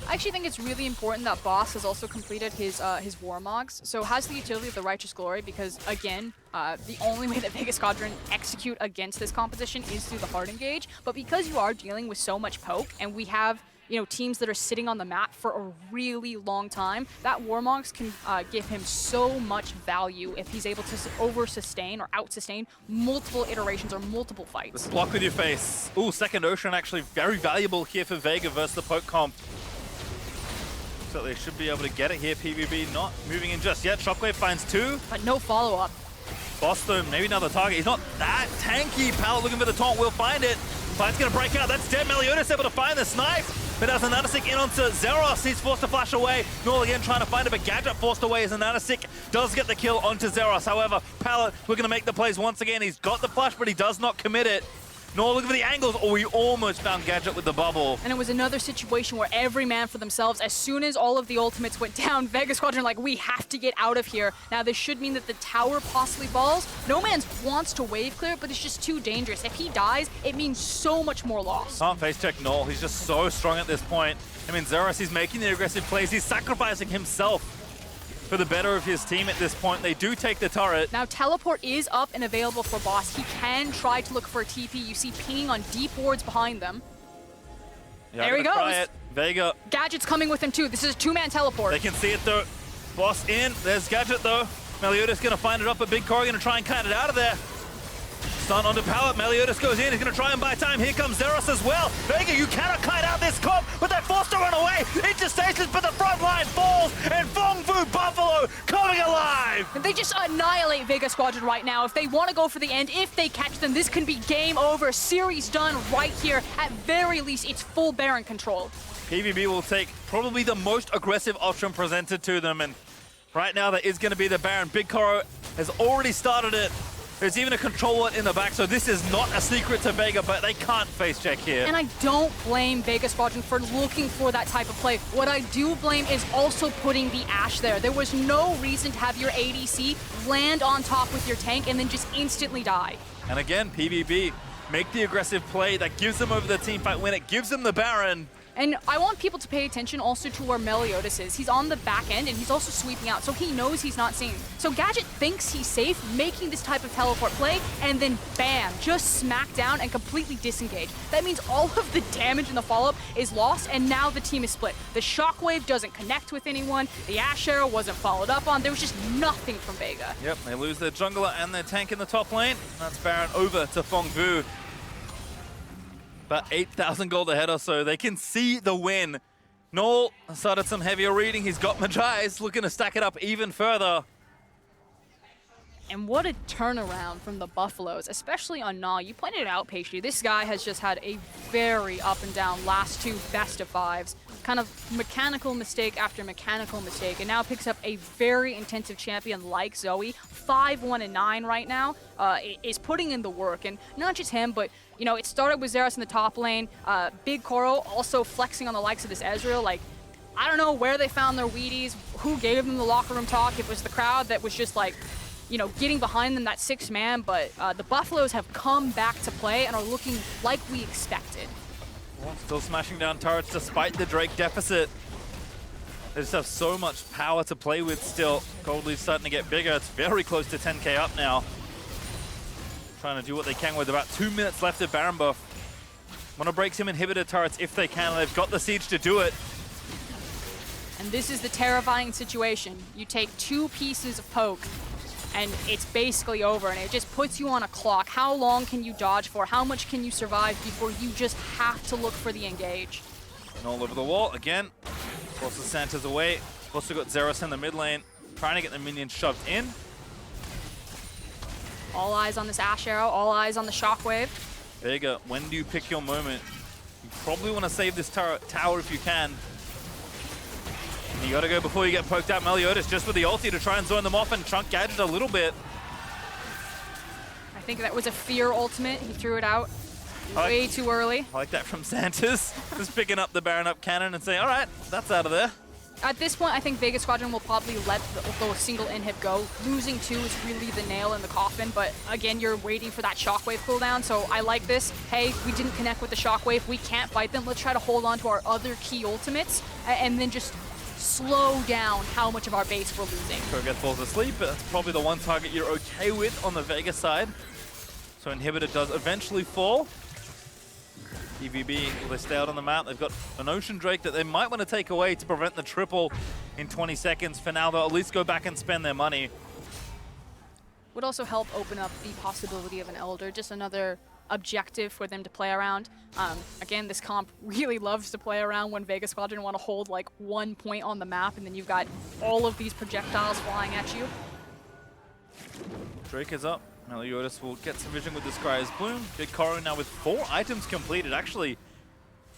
I actually think it's really important that Boss has also completed his Warmogs, so has the utility of the Righteous Glory because, again, the only way that Vega Squadron execute against this composition is through the hard engage. But because you are dealing with so much poke, and we have teams that are sitting on the map for a really long time, that Warmogs can give him so much value if he's able to over-sustain or out-sustain multiple iterations or multiple fights. Block with your face. Ooh, second Ocean actually very valuable here for Vega versus the poke comp. So they should be able to get it here. PVB not moving in just yet. Shockwave finds two. But no follow-up. Boss though, maybe another target. He's not that tanky. Pallet looking for the taunt, will find it. Fight's gonna break out. That's dead. Meliodas able to find the snipe. But as AHaHaCiK in onto Zeros, he's forced to flash away. Naul again trying to find it, but Gadget forced away as AHaHaCiK does get the kill onto Zeros. However, Pallet looking to make the plays once again. He's got the flash, but he does not commit it. Naul looking for the angles. Oh, he almost found Gadget with the bubble. And it was another situation where every man for themselves. As soon as all of the ultimates went down, Vega Squadron like, we have to get out of here. Now, this should mean that the tower possibly falls. Nomanz wants to wave clear, but it's just too dangerous. If he dies, it means so much more loss. Can't face check Naul. He's just so strong at this point. I mean, Zeros, he's making the aggressive plays. He's sacrificing himself for the better of his team at this point. They do take the turret. Now, teleport is up and available for Boss. He can try to look for a TP. You see pinging on deep wards behind them. Yeah, there he goes. Vega. Gadget's coming with him too. This is a two-man teleport. They can see it though. Boss in. There's Gadget though. Meliodas gonna find it up, but BigKoro gonna try and cut it out of there. Stun onto Pallet. Meliodas goes in. He's gonna try and buy time. Here comes Zeros as well. Vega, you cannot kite out this comp with that forced to run away into stasis, but the front line falls, and Phong Buffalo coming alive! They just annihilate Vega Squadron right now. If they want to go for the end, if they catch them, this can be game over. Series done right here. At very least, it's full Baron control. PVB will take probably the most aggressive option presented to them, and right now that is going to be the Baron. BigKoro has already started it. There's even a control in the back, so this is not a secret to Vega, but they can't face check here. And I don't blame Vega Squadron for looking for that type of play. What I do blame is also putting the Ashe there. There was no reason to have your ADC land on top with your tank and then just instantly die. And again, PVB make the aggressive play that gives them over the teamfight win. It gives them the Baron. And I want people to pay attention also to where Meliodas is. He's on the back end and he's also sweeping out, so he knows he's not seen. So Gadget thinks he's safe, making this type of teleport play, and then bam, just smack down and completely disengage. That means all of the damage in the follow-up is lost, and now the team is split. The shockwave doesn't connect with anyone, the Ashe arrow wasn't followed up on, there was just nothing from Vega. Yep, they lose their jungler and their tank in the top lane. That's Baron over to Phong Vu. About 8,000 gold ahead or so. They can see the win. Naul started some heavier reading. He's got Jayce looking to stack it up even further. And what a turnaround from the Buffaloes, especially on Naul. You pointed it out, Pastry. This guy has just had a very up and down last two best of fives. Kind of mechanical mistake after mechanical mistake, and now picks up a very intensive champion like Zoe. 5-1-9 right now, is putting in the work. And not just him, but you know, it started with Xerath in the top lane. BigKoro also flexing on the likes of this Ezreal. Like, I don't know where they found their Wheaties, who gave them the locker room talk. If it was the crowd that was just like, you know, getting behind them, that 6-man, but the Buffaloes have come back to play and are looking like we expected. Well, still smashing down turrets despite the Drake deficit. They just have so much power to play with still. Gold lead's starting to get bigger. It's very close to 10k up now. Trying to do what they can with about 2 minutes left of Baron buff. Want to break some inhibitor turrets if they can. They've got the siege to do it. And this is the terrifying situation. You take 2 pieces of poke, and it's basically over, and it just puts you on a clock. How long can you dodge for? How much can you survive before you just have to look for the engage? And all over the wall again. Forces Santa's away. Also got Xerath in the mid lane, trying to get the minions shoved in. All eyes on this Ashe arrow, all eyes on the shockwave. Vega, when do you pick your moment? You probably want to save this tower if you can. And you gotta go before you get poked out. Meliodas just with the ulti to try and zone them off and chunk Gadget a little bit. I think that was a fear ultimate. He threw it out way too early. I like that from Santa's. Just picking up the Baron up cannon and saying, all right, that's out of there. At this point, I think Vega Squadron will probably let the single inhib go. Losing 2 is really the nail in the coffin, but again, you're waiting for that shockwave cooldown, so I like this. Hey, we didn't connect with the shockwave. We can't fight them. Let's try to hold on to our other key ultimates and then just slow down how much of our base we're losing. Cho'Gath falls asleep, but that's probably the one target you're okay with on the Vega side. So Inhibitor does eventually fall. PVB, they stay out on the map. They've got an Ocean Drake that they might want to take away to prevent the triple in 20 seconds. For now, they'll at least go back and spend their money. Would also help open up the possibility of an Elder, just another objective for them to play around. Again, this comp really loves to play around when Vega Squadron want to hold like 1 point on the map, and then you've got all of these projectiles flying at you. Drake is up. Meliodas will get some vision with the Scryer's Bloom. BigKoro now with 4 items completed, actually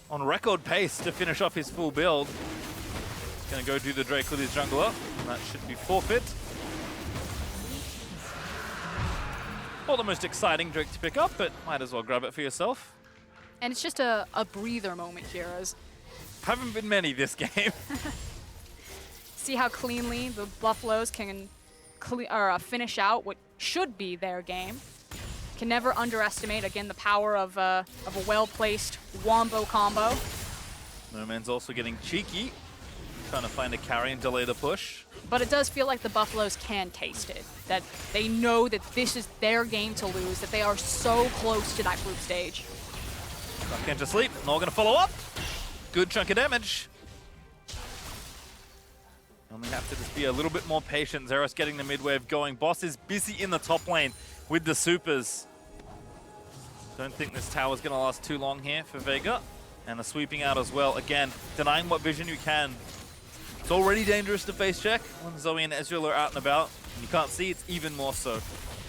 on record pace to finish off his full build. He's going to go do the Drake with his jungler. That should be forfeit. Not the most exciting Drake to pick up, but might as well grab it for yourself. And it's just a breather moment here, as haven't been many this game. see how cleanly the Buffaloes can finish out what should be their game. Can never underestimate, again, the power of a well-placed wombo combo. Nomanz also getting cheeky, trying to find a carry and delay the push. But it does feel like the Buffaloes can taste it, that they know that this is their game to lose, that they are so close to that group stage. Kench asleep, Naul gonna follow up. Good chunk of damage. Only have to just be a little bit more patient. Xerath getting the mid wave going. Boss is busy in the top lane with the supers. Don't think this tower's gonna last too long here for Vega. And the sweeping out as well. Again, denying what vision you can. It's already dangerous to face check when Zoe and Ezreal are out and about. And you can't see, it's even more so.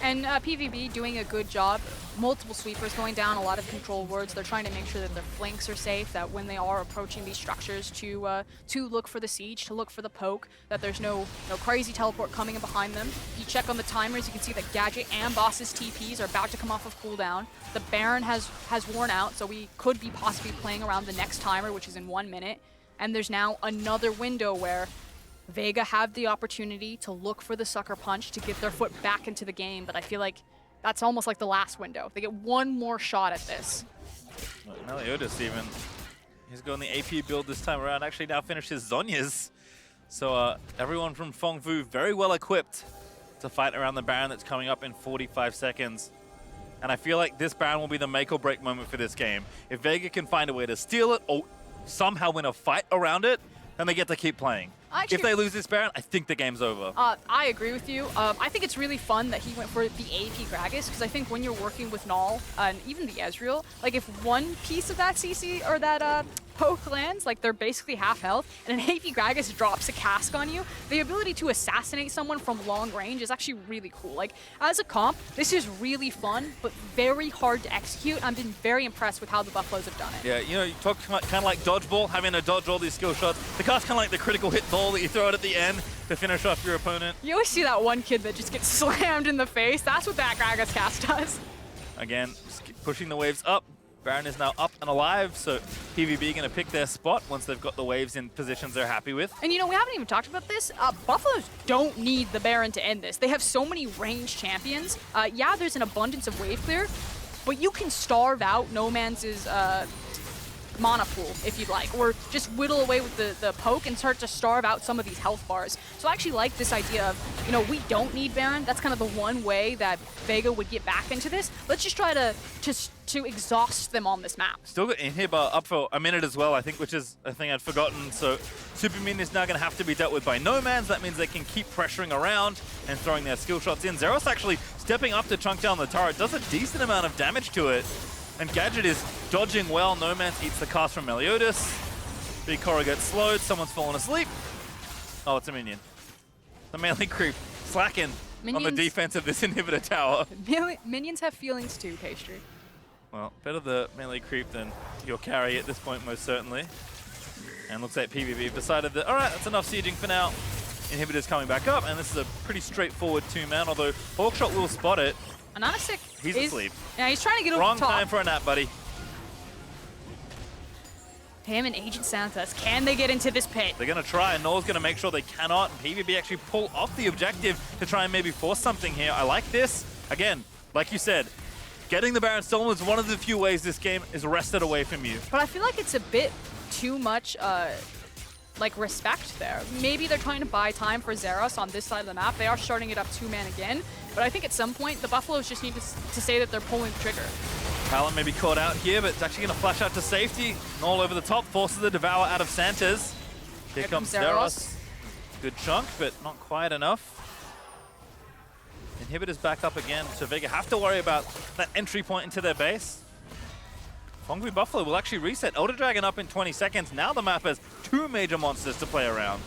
And PVB doing a good job. Multiple sweepers going down, a lot of control wards. They're trying to make sure that their flanks are safe, that when they are approaching these structures to look for the siege, to look for the poke, that there's no crazy teleport coming in behind them. You check on the timers, you can see that Gadget and Boss's TPs are about to come off of cooldown. The Baron has worn out, so we could be possibly playing around the next timer, which is in 1 minute. And there's now another window where Vega have the opportunity to look for the sucker punch to get their foot back into the game, but I feel like that's almost like the last window. They get one more shot at this. Well, Meliodas even, he's going the AP build this time around, actually now finished his Zhonya's. So everyone from Phong Vu very well equipped to fight around the Baron that's coming up in 45 seconds. And I feel like this Baron will be the make or break moment for this game. If Vega can find a way to steal it or somehow win a fight around it, then they get to keep playing. Actually, if they lose this Baron, I think the game's over. I agree with you. I think it's really fun that he went for the AP Gragas, because I think when you're working with Naul, and even the Ezreal, like if one piece of that CC or that poke lands, like they're basically half health, and an AP Gragas drops a cask on you, the ability to assassinate someone from long range is actually really cool. Like, as a comp, this is really fun, but very hard to execute. I've been very impressed with how the Buffaloes have done it. Yeah, you know, you talk kind of like dodgeball, having to dodge all these skill shots. The cast's kind of like the critical hit ball that you throw it at the end to finish off your opponent. You always see that one kid that just gets slammed in the face. That's what that Gragas cast does. Again, just keep pushing the waves up. Baron is now up and alive, so PVB going to pick their spot once they've got the waves in positions they're happy with. And you know, we haven't even talked about this. Buffaloes don't need the Baron to end this. They have so many ranged champions. Yeah, there's an abundance of wave clear, but you can starve out Nomanz's mana pool if you'd like, or just whittle away with the poke and start to starve out some of these health bars. So I actually like this idea of, you know, we don't need Baron. That's kind of the one way that Vega would get back into this. Let's just try to exhaust them on this map. Still got Inhib up for a minute as well, I think, which is a thing I'd forgotten. So Super Minion is now going to have to be dealt with by Nomanz. That means they can keep pressuring around and throwing their skill shots in. Zeros actually stepping up to chunk down the turret, does a decent amount of damage to it. And Gadget is dodging well. Nomanz eats the cast from Meliodas. BigKoro gets slowed. Someone's fallen asleep. Oh, it's a minion. The melee creep slacking on the defense of this inhibitor tower. Minions have feelings too, Pastry. Well, better the melee creep than your carry at this point, most certainly. And looks like PVB decided that, all right, that's enough sieging for now. Inhibitor's coming back up, and this is a pretty straightforward two-man, although Hawkshot will spot it. AHaHaCiK He's asleep. Yeah, he's trying to get over Wrong the top. time for a nap, buddy. Him and Agent Santos, can they get into this pit? They're going to try, and Naul's going to make sure they cannot. PVB actually pull off the objective to try and maybe force something here. I like this. Again, like you said, getting the Baron stolen is one of the few ways this game is wrested away from you. But I feel like it's a bit too much like respect there. Maybe they're trying to buy time for Zeros on this side of the map. They are starting it up two-man again, but I think at some point the Buffaloes just need to say that they're pulling the trigger. Talon may be caught out here, but it's actually going to flash out to safety. Naul over the top forces the Devour out of Santa's. Here comes Zeros. Good chunk, but not quite enough. Inhibitor's back up again, so Vega have to worry about that entry point into their base. Phong Vu Buffalo will actually reset. Elder Dragon up in 20 seconds. Now the map has two major monsters to play around.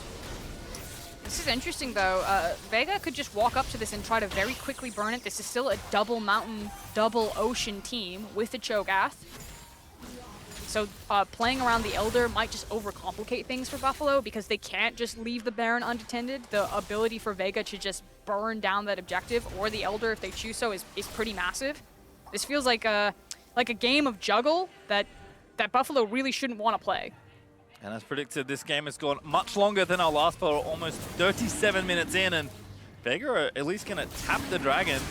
This is interesting, though. Vega could just walk up to this and try to very quickly burn it. This is still a double mountain, double ocean team with the Cho'Gath. So playing around the Elder might just overcomplicate things for Buffalo because they can't just leave the Baron unattended. The ability for Vega to just burn down that objective, or the Elder if they choose so, is pretty massive. This feels like a game of juggle that Buffalo really shouldn't want to play. And as predicted, this game has gone much longer than our last for almost 37 minutes in, and Vega are at least going to tap the dragon.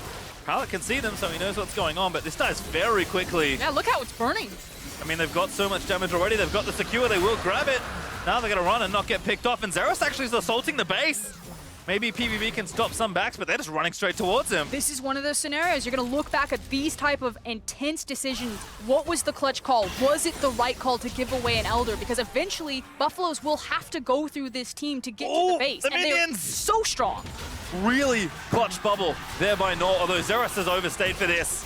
Pallet can see them, so he knows what's going on, but this dies very quickly. Yeah, look how it's burning. I mean, they've got so much damage already. They've got the secure. They will grab it. Now they're going to run and not get picked off, and Zeros actually is assaulting the base. Maybe PVB can stop some backs, but they're just running straight towards him. This is one of those scenarios. You're going to look back at these type of intense decisions. What was the clutch call? Was it the right call to give away an Elder? Because eventually, Buffaloes will have to go through this team to get to the base. The minions! They're so strong. Really clutch bubble there by Naul, although Zeros has overstayed for this.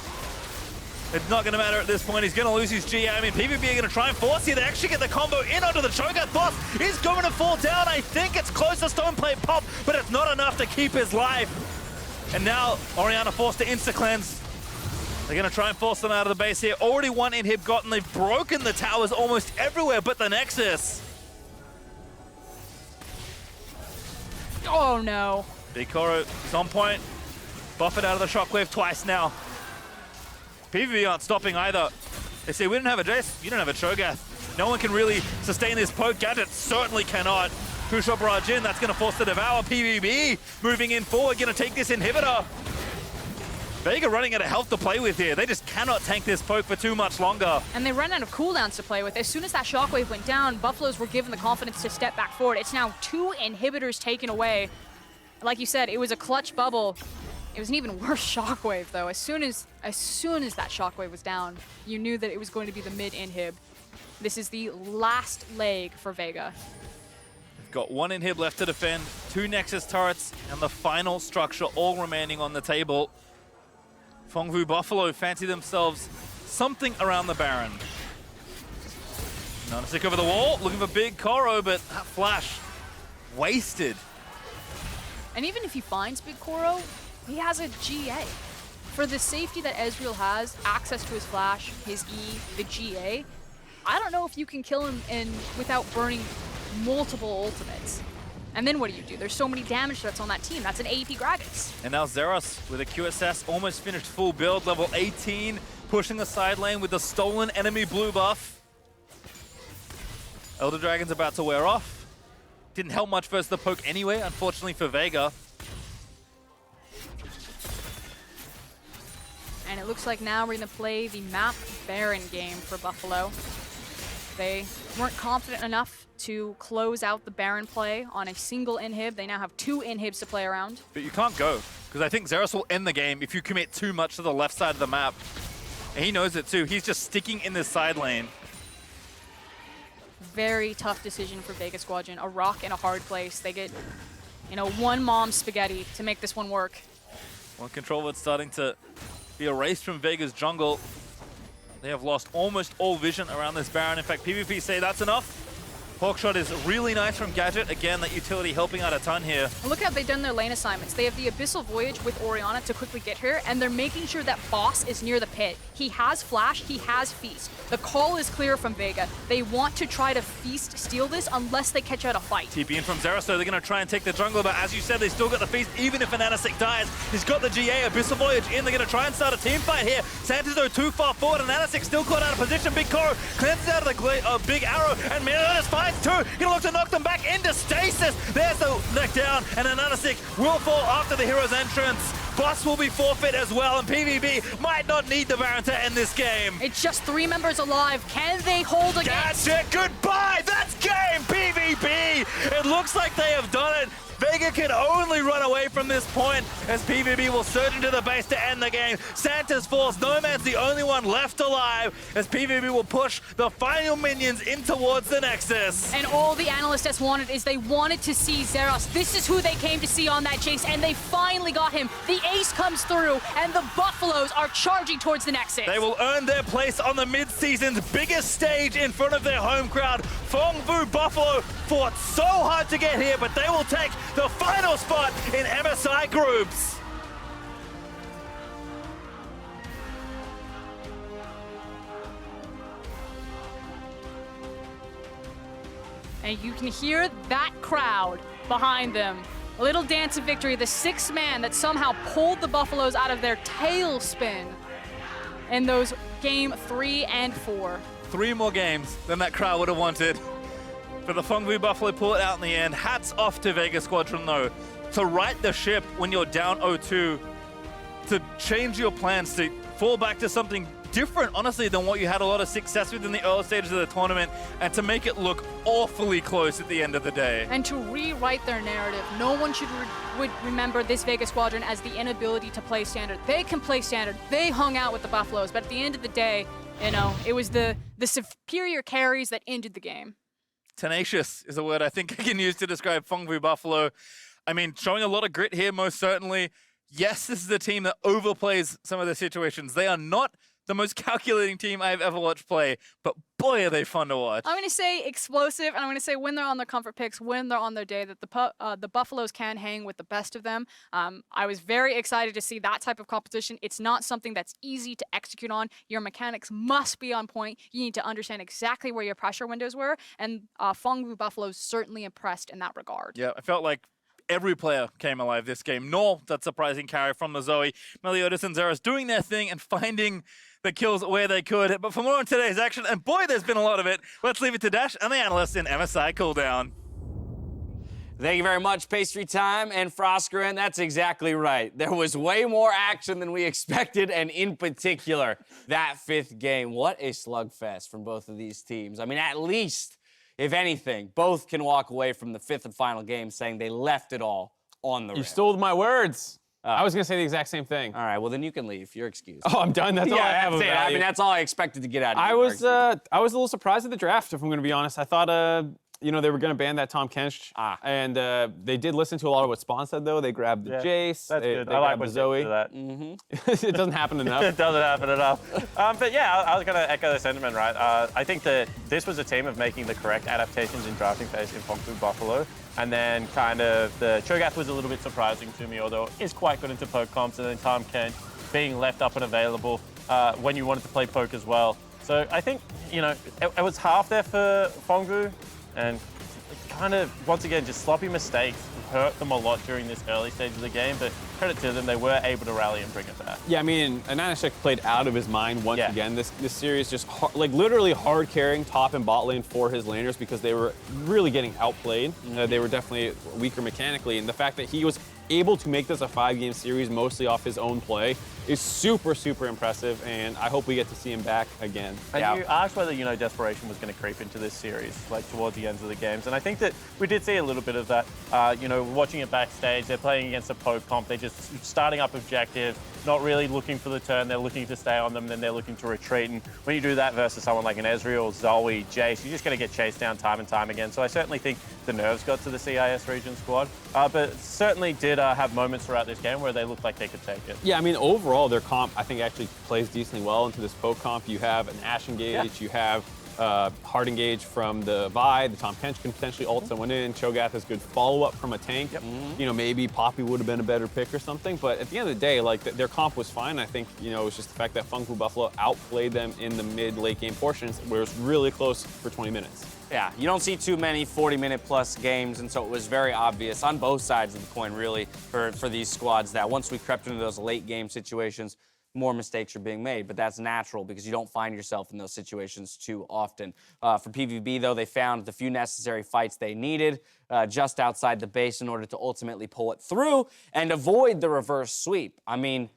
It's not going to matter at this point. He's going to lose his GA. I mean, PVB are going to try and force here. They actually get the combo in onto the Cho'Gath boss. He's going to fall down. I think it's close to Stone Plate Pop, but it's not enough to keep his life. And now Orianna forced to insta-cleanse. They're going to try and force them out of the base here. Already one inhib gotten. They've broken the towers almost everywhere but the Nexus. Oh, no. BigKoro is on point. Buffeted out of the shockwave twice now. PVB aren't stopping either. They say, we don't have a Jayce, you don't have a Cho'Gath. No one can really sustain this poke. Gadget certainly cannot. Two-shot barrage in, that's going to force the devour. PVB moving in forward, going to take this inhibitor. Vega running out of health to play with here. They just cannot tank this poke for too much longer. And they ran out of cooldowns to play with. As soon as that shockwave went down, Buffaloes were given the confidence to step back forward. It's now 2 inhibitors taken away. Like you said, it was a clutch bubble. It was an even worse shockwave, though. As soon as that shockwave was down, you knew that it was going to be the mid-inhib. This is the last leg for Vega. They've got 1 inhib left to defend, 2 Nexus turrets, and the final structure all remaining on the table. Phong Buffalo fancy themselves something around the Baron. AHaHaCiK over the wall, looking for BigKoro, but that flash wasted. And even if he finds BigKoro, he has a GA. For the safety that Ezreal has, access to his flash, his E, the GA, I don't know if you can kill him without burning multiple ultimates. And then what do? There's so many damage threats on that team. That's an AP Gragas. And now Zeros with a QSS, almost finished full build, level 18, pushing the side lane with the stolen enemy blue buff. Elder Dragon's about to wear off. Didn't help much versus the poke anyway, unfortunately for Vega. And it looks like now we're going to play the map Baron game for Buffalo. They weren't confident enough to close out the Baron play on a single inhib. They now have 2 inhibs to play around. But you can't go, because I think Zeros will end the game if you commit too much to the left side of the map. And he knows it too. He's just sticking in this side lane. Very tough decision for Vega Squadron. A rock in a hard place. They get, one mom spaghetti to make this one work. One control ward's starting to be erased from Vega's jungle. They have lost almost all vision around this Baron. In fact, PvP say that's enough. Hawkshot is really nice from Gadget. Again, that utility helping out a ton here. And look how they've done their lane assignments. They have the Abyssal Voyage with Orianna to quickly get here, and they're making sure that boss is near the pit. He has Flash, he has Feast. The call is clear from Vega. They want to try to Feast steal this unless they catch out a fight. TP in from Zeros, so they're going to try and take the jungle, but as you said, they still got the Feast, even if AHaHaCiK dies. He's got the GA, Abyssal Voyage in. They're going to try and start a team fight here. Santos, though, too far forward, and AHaHaCiK still caught out of position. BigKoro cleanses out of the big arrow, and Meliodas finds 2. Gonna look to knock them back into stasis. There's the neck down, and AHaHaCiK will fall after the hero's entrance. Boss will be forfeit as well, and PVB might not need the Baron to end this game. It's just 3 members alive. Can they hold against? Gadget, goodbye! That's game, PVB! It looks like they have done it. Vega can only run away from this point as PVB will surge into the base to end the game. Santa's falls. Nomanz the only one left alive as PVB will push the final minions in towards the Nexus. And all the analysts wanted is they wanted to see Zeros. This is who they came to see on that Jayce, and they finally got him. The ace comes through, and the Buffaloes are charging towards the Nexus. They will earn their place on the mid-season's biggest stage in front of their home crowd. Phong Buffalo fought so hard to get here, but they will take the final spot in MSI groups. And you can hear that crowd behind them. A little dance of victory, the 6th man that somehow pulled the Buffaloes out of their tailspin in those game 3 and 4. 3 more games than that crowd would have wanted. For the Phong Buffalo pull it out in the end. Hats off to Vega Squadron though. To right the ship when you're down 0-2. To change your plans, to fall back to something different, honestly, than what you had a lot of success with in the early stages of the tournament, and to make it look awfully close at the end of the day. And to rewrite their narrative. No one would remember this Vega Squadron as the inability to play standard. They can play standard. They hung out with the Buffaloes, but at the end of the day, it was the superior carries that ended the game. Tenacious is a word I think I can use to describe Phong Buffalo. I mean, showing a lot of grit here, most certainly. Yes, this is a team that overplays some of the situations. They are not the most calculating team I've ever watched play, but boy, are they fun to watch. I'm going to say explosive, and I'm going to say when they're on their comfort picks, when they're on their day, that the Buffaloes can hang with the best of them. I was very excited to see that type of competition. It's not something that's easy to execute on. Your mechanics must be on point. You need to understand exactly where your pressure windows were, and Phong Buffaloes certainly impressed in that regard. Yeah, I felt like every player came alive this game. Naul, that surprising carry from the Zoe. Meliodas and Zeros doing their thing and finding the kills where they could. But for more on today's action, and boy, there's been a lot of it, let's leave it to Dash and the analysts in MSI Cooldown. Thank you very much, Pastry Time and FLICKR, and that's exactly right. There was way more action than we expected, and in particular, that 5th game. What a slugfest from both of these teams. I mean, at least, if anything, both can walk away from the 5th and final game saying they left it all on the rim. You stole my words. I was going to say the exact same thing. All right, well, then you can leave. You're excused. Oh, I'm done. That's all I have that's it. about I you. mean, that's all I expected to get out of you. I was a little surprised at the draft, if I'm going to be honest. I thought, you know, they were going to ban that Tahm Kench. And they did listen to a lot of what Spawn said, though. They grabbed the Jayce. That's they good. They I like grabbed when the Zoe. do that. It doesn't happen enough. It doesn't happen enough. But yeah, I was going to echo the sentiment, right? I think that this was a team of making the correct adaptations in drafting phase in Phong Buffalo. And then kind of the Cho'Gath was a little bit surprising to me, although it is quite good into poke comps. And then Tahm Kench being left up and available when you wanted to play poke as well. So I think, you know, it was half there for Phong, and kind of, once again, just sloppy mistakes hurt them a lot during this early stage of the game, but credit to them, they were able to rally and bring it back. Yeah, I mean, AHaHaCiK played out of his mind once again. This series just, like, literally hard carrying top and bot lane for his laners because they were really getting outplayed. They were definitely weaker mechanically, and the fact that he was able to make this a 5-game series mostly off his own play is super, super impressive, and I hope we get to see him back again. And you asked whether, you know, desperation was going to creep into this series, like towards the ends of the games, and I think that we did see a little bit of that. You know, watching it backstage, they're playing against a poke comp, they're just starting up objectives, not really looking for the turn, they're looking to stay on them, then they're looking to retreat, and when you do that versus someone like an Ezreal, Zoe, Jayce, you're just going to get chased down time and time again. So I certainly think the nerves got to the CIS region squad, but certainly did have moments throughout this game where they looked like they could take it. Yeah, I mean, overall, their comp, I think, actually plays decently well into this poke comp. You have an Ashe engage, you have hard engage from the Vi, the Tahm Kench can potentially ult someone in, Cho'Gath has good follow-up from a tank. You know, maybe Poppy would have been a better pick or something, but at the end of the day, like, their comp was fine. I think, you know, it was just the fact that Phong Buffalo outplayed them in the mid-late game portions where it was really close for 20 minutes. Yeah, you don't see too many 40-minute-plus games, and so it was very obvious on both sides of the coin, really, for these squads that once we crept into those late-game situations, more mistakes are being made, but that's natural because you don't find yourself in those situations too often. For PVB, though, they found the few necessary fights they needed just outside the base in order to ultimately pull it through and avoid the reverse sweep. I mean,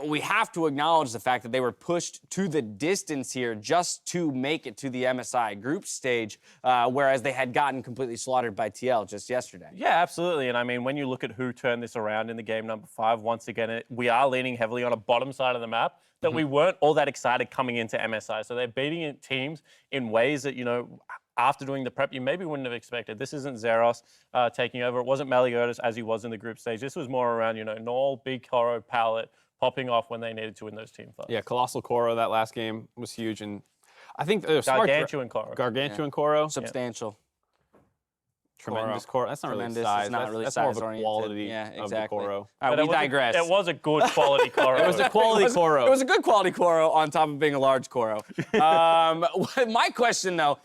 we have to acknowledge the fact that they were pushed to the distance here just to make it to the MSI group stage, whereas they had gotten completely slaughtered by TL just yesterday. Yeah, absolutely. And I mean, when you look at who turned this around in the game number 5, once again, we are leaning heavily on a bottom side of the map that we weren't all that excited coming into MSI. So they're beating teams in ways that, you know, after doing the prep, you maybe wouldn't have expected. This isn't Zeros taking over. It wasn't Meliodas as he was in the group stage. This was more around, you know, Naul, BigKoro, Palette, popping off when they needed to in those team fights. Yeah, Colossal Koro that last game was huge, and I think Gargantuan Koro. Gargantuan Koro. Substantial. Tremendous Koro. That's not really Tremendous size. is not that's, really that's more of a size-oriented. quality Yeah, of the exactly. Koro. All right, we digress. It was a good quality Koro. It was a quality Koro. It was a good quality Koro on top of being a large Koro. My question, though,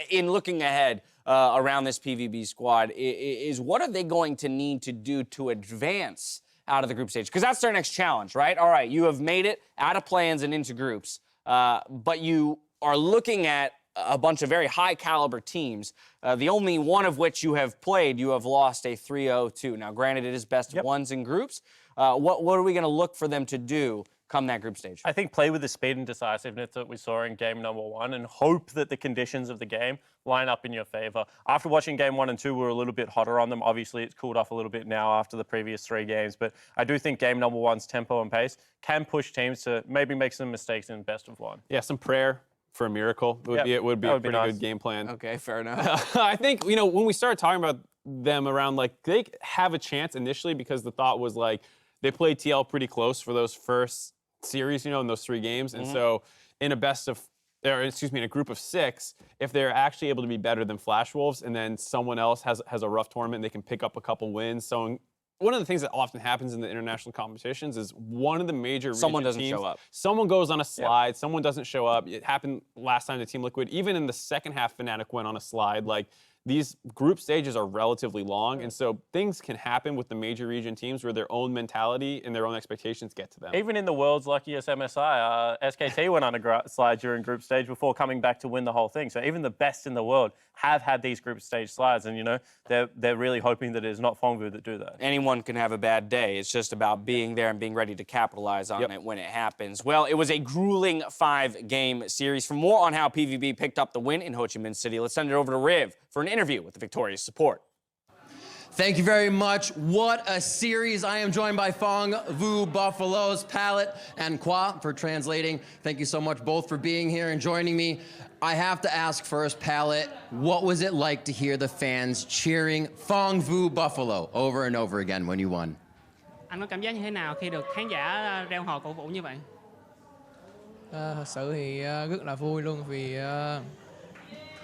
in looking ahead around this PVB squad, is what are they going to need to do to advance out of the group stage? Because that's their next challenge, right? All right, you have made it out of plans and into groups, but you are looking at a bunch of very high-caliber teams, the only one of which you have played, you have lost a 3-0-2. Now, granted, it is best of ones in groups. What are we going to look for them to do come that group stage? I think play with the speed and decisiveness that we saw in game number 1 and hope that the conditions of the game line up in your favor. After watching game 1 and 2, we were a little bit hotter on them. Obviously, it's cooled off a little bit now after the previous 3 games, but I do think game number 1's tempo and pace can push teams to maybe make some mistakes in best of 1. Yeah, some prayer for a miracle would be a pretty nice. good game plan. Okay, fair enough. I think, you know, when we started talking about them around, like, they have a chance initially because the thought was, like, they played TL pretty close for those first series, you know, in those 3 games. And so in a group of 6, if they're actually able to be better than Flash Wolves and then someone else has a rough tournament, they can pick up a couple wins. So one of the things that often happens in the international competitions is one of the major Someone region doesn't teams, show up. Someone goes on a slide, someone doesn't show up. It happened last time to Team Liquid. Even in the second half, Fnatic went on a slide. Like, these group stages are relatively long, and so things can happen with the major region teams where their own mentality and their own expectations get to them. Even in the world's luckiest MSI, SKT went on a slide during group stage before coming back to win the whole thing. So even the best in the world have had these group stage slides, and you know they're really hoping that it's not Phong that do that. Anyone can have a bad day. It's just about being there and being ready to capitalize on it when it happens. Well, it was a grueling 5-game series. For more on how PVB picked up the win in Ho Chi Minh City, let's send it over to Riv for an interview with the victorious support. Thank you very much. What a series. I am joined by Phong, Vu, Buffaloes, Palette, and Kwa for translating. Thank you so much both for being here and joining me. I have to ask first, Palette, what was it like to hear the fans cheering Phong, Vu, Buffalo over and over again when you won? Anh có cảm giác như thế nào khi được khán giả reo hò cổ vũ như vậy? Thật sự thì rất là vui luôn vì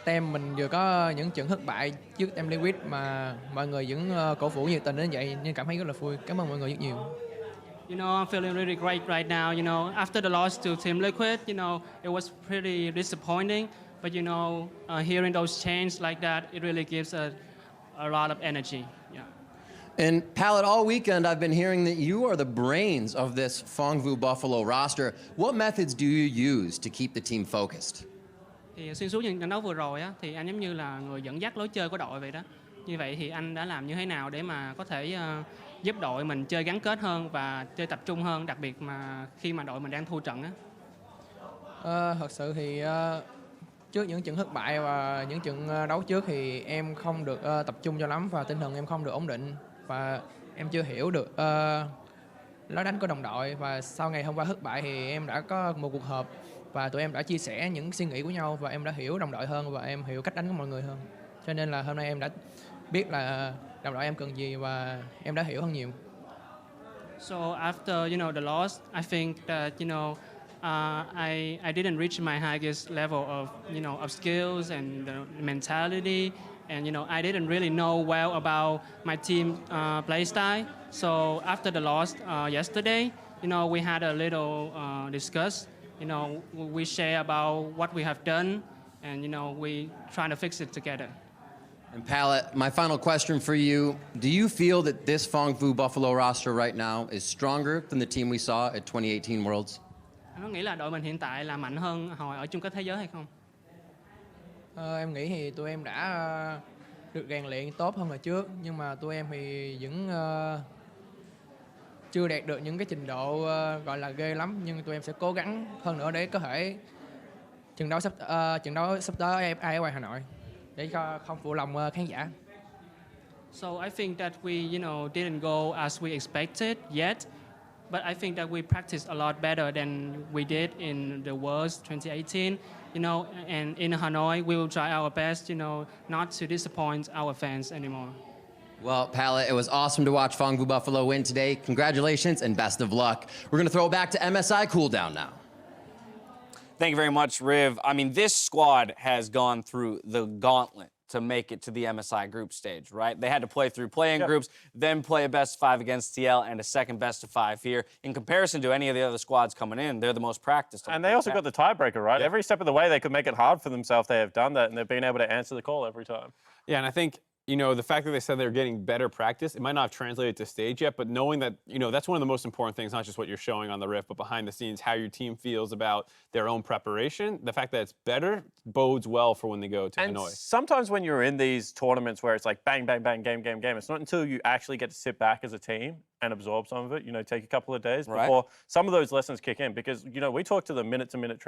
team mình vừa có những trận thất bại trước team Liquid mà mọi người vẫn cổ vũ nhiệt tình đến vậy nên cảm thấy rất là vui. Cảm ơn mọi người rất nhiều. You know, I'm feeling really great right now. You know, after the loss to Team Liquid, you know, it was pretty disappointing. But you know, hearing those chants like that, it really gives a lot of energy. Yeah. And Palette, all weekend I've been hearing that you are the brains of this Phong, Vu, Buffalo roster. What methods do you use to keep the team focused? Thì xuyên suốt những trận đấu vừa rồi á, thì anh giống như là người dẫn dắt lối chơi của đội vậy đó. Như vậy thì anh đã làm như thế nào để mà có thể giúp đội mình chơi gắn kết hơn và chơi tập trung hơn, đặc biệt mà khi mà đội mình đang thua trận á? Thật sự thì trước những trận thất bại và những trận đấu trước thì em không được tập trung cho lắm và tinh thần em không được ổn định và em chưa hiểu được lối đánh của đồng đội. Và sau ngày hôm qua thất bại thì em đã có một cuộc họp và tụi em đã chia sẻ những suy nghĩ của nhau và em đã hiểu đồng đội hơn và em hiểu cách đánh của mọi người hơn. Cho nên là hôm nay em đã biết là đồng đội em cần gì và em đã hiểu hơn nhiều. So after you know the loss, I think that you know I didn't reach my highest level of of skills and the mentality, and I didn't really know well about my team play style. So after the loss yesterday, we had a little discuss. We share about what we have done, and we try to fix it together. And Palette, my final question for you. Do you feel that this Phong, Vu, Buffalo roster right now is stronger than the team we saw at 2018 Worlds? Anh có nghĩ là đội mình hiện tại là mạnh hơn hồi ở chung kết thế giới hay không? Em nghĩ thì tụi em đã được rèn luyện tốt hơn hồi trước, nhưng mà tụi em thì vẫn chưa đạt được những cái trình độ gọi là ghê lắm, nhưng tụi em sẽ cố gắng hơn nữa để có thể trận đấu sắp tới ai ở ngoài Hà Nội để không phụ lòng khán giả. So I think that we didn't go as we expected yet, but I think that we practiced a lot better than we did in the Worlds 2018. And in Hanoi we will try our best, not to disappoint our fans anymore. Well, Palette, it was awesome to watch Phong, Vu, Buffalo win today. Congratulations and best of luck. We're going to throw it back to MSI cooldown now. Thank you very much, Riv. I mean, this squad has gone through the gauntlet to make it to the MSI group stage, right? They had to play through play-in groups, then play a best-of-5 against TL and a second best-of-5 here. In comparison to any of the other squads coming in, they're the most practiced. And they also got the tiebreaker, right? Every step of the way, they could make it hard for themselves. They have done that, and they've been able to answer the call every time. Yeah, and I think, the fact that they said they're getting better practice, it might not have translated to stage yet, but knowing that, that's one of the most important things, not just what you're showing on the Rift, but behind the scenes, how your team feels about their own preparation. The fact that it's better bodes well for when they go to Hanoi. Sometimes when you're in these tournaments where it's like bang, bang, bang, game, game, game, it's not until you actually get to sit back as a team and absorb some of it, take a couple of days before some of those lessons kick in. Because, we talk to the minute-to-minute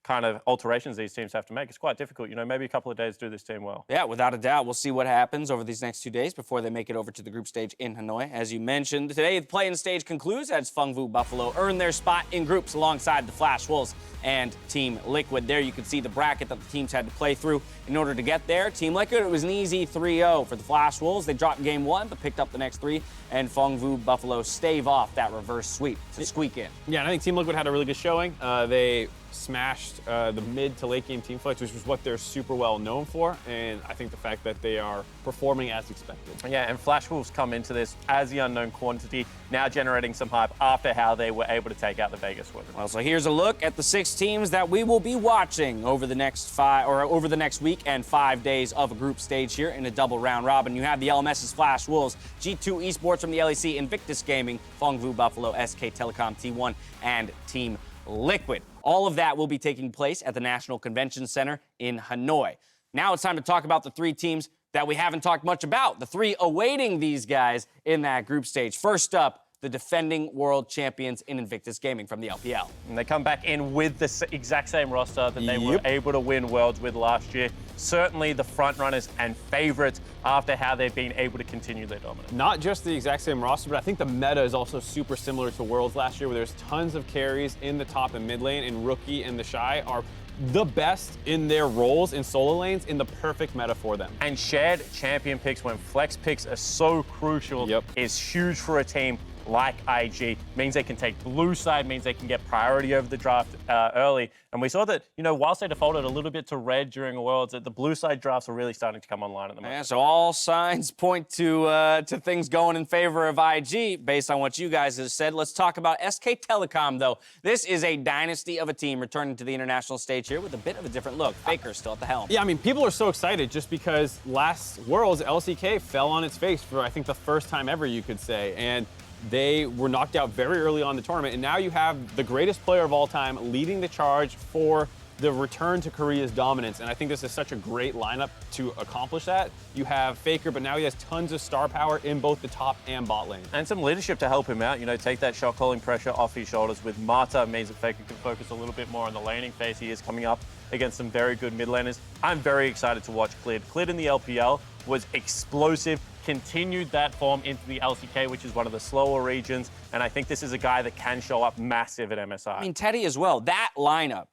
kind of alterations these teams have to make. It's quite difficult. Maybe a couple of days do this team well. Yeah, without a doubt. We'll see what happens. happens over these next 2 days before they make it over to the group stage in Hanoi. As you mentioned, today the play-in stage concludes as Phong Vu Buffalo earn their spot in groups alongside the Flash Wolves and Team Liquid. There you can see the bracket that the teams had to play through in order to get there. Team Liquid, it was an easy 3-0 for the Flash Wolves. They dropped game 1 but picked up the next 3, and Phong Vu Buffalo stave off that reverse sweep to squeak in. Yeah, and I think Team Liquid had a really good showing. They smashed the mid to late game team fights, which is what they're super well known for, and I think the fact that they are performing as expected. Yeah, and Flash Wolves come into this as the unknown quantity, now generating some hype after how they were able to take out the Vega Squadron. Well, so here's a look at the 6 teams that we will be watching over the next week and 5 days of a group stage here in a double round robin. You have the LMS's Flash Wolves, G2 Esports from the LEC, Invictus Gaming, Phong Vu Buffalo, SK Telecom T1, and Team Liquid. All of that will be taking place at the National Convention Center in Hanoi. Now it's time to talk about the 3 teams that we haven't talked much about, the 3 awaiting these guys in that group stage. First up, the defending world champions in Invictus Gaming from the LPL. And they come back in with the exact same roster that they were able to win Worlds with last year. Certainly the front runners and favorites after how they've been able to continue their dominance. Not just the exact same roster, but I think the meta is also super similar to Worlds last year, where there's tons of carries in the top and mid lane, and Rookie and the Shy are the best in their roles in solo lanes in the perfect meta for them. And shared champion picks when flex picks are so crucial is huge for a team like IG. Means they can take blue side, means they can get priority over the draft early. And we saw that, you know, whilst they defaulted a little bit to red during Worlds, that the blue side drafts are really starting to come online at the moment. Yeah, so all signs point to things going in favor of IG based on what you guys have said. Let's talk about SK Telecom, though. This is a dynasty of a team returning to the international stage here with a bit of a different look. FLICKR still at the helm. Yeah, I mean, people are so excited just because last Worlds, LCK fell on its face for, I think, the first time ever, you could say. And they were knocked out very early on in the tournament, and now you have the greatest player of all time leading the charge for the return to Korea's dominance, and I think this is such a great lineup to accomplish that. You have FLICKR, but now he has tons of star power in both the top and bot lane. And some leadership to help him out, you know, take that shot calling pressure off his shoulders. With Marta, means that FLICKR can focus a little bit more on the laning phase. He is coming up against some very good mid laners. I'm very excited to watch Clid. Clid in the LPL was explosive, continued that form into the LCK, which is one of the slower regions, and I think this is a guy that can show up massive at MSI. I mean, Teddy as well. That lineup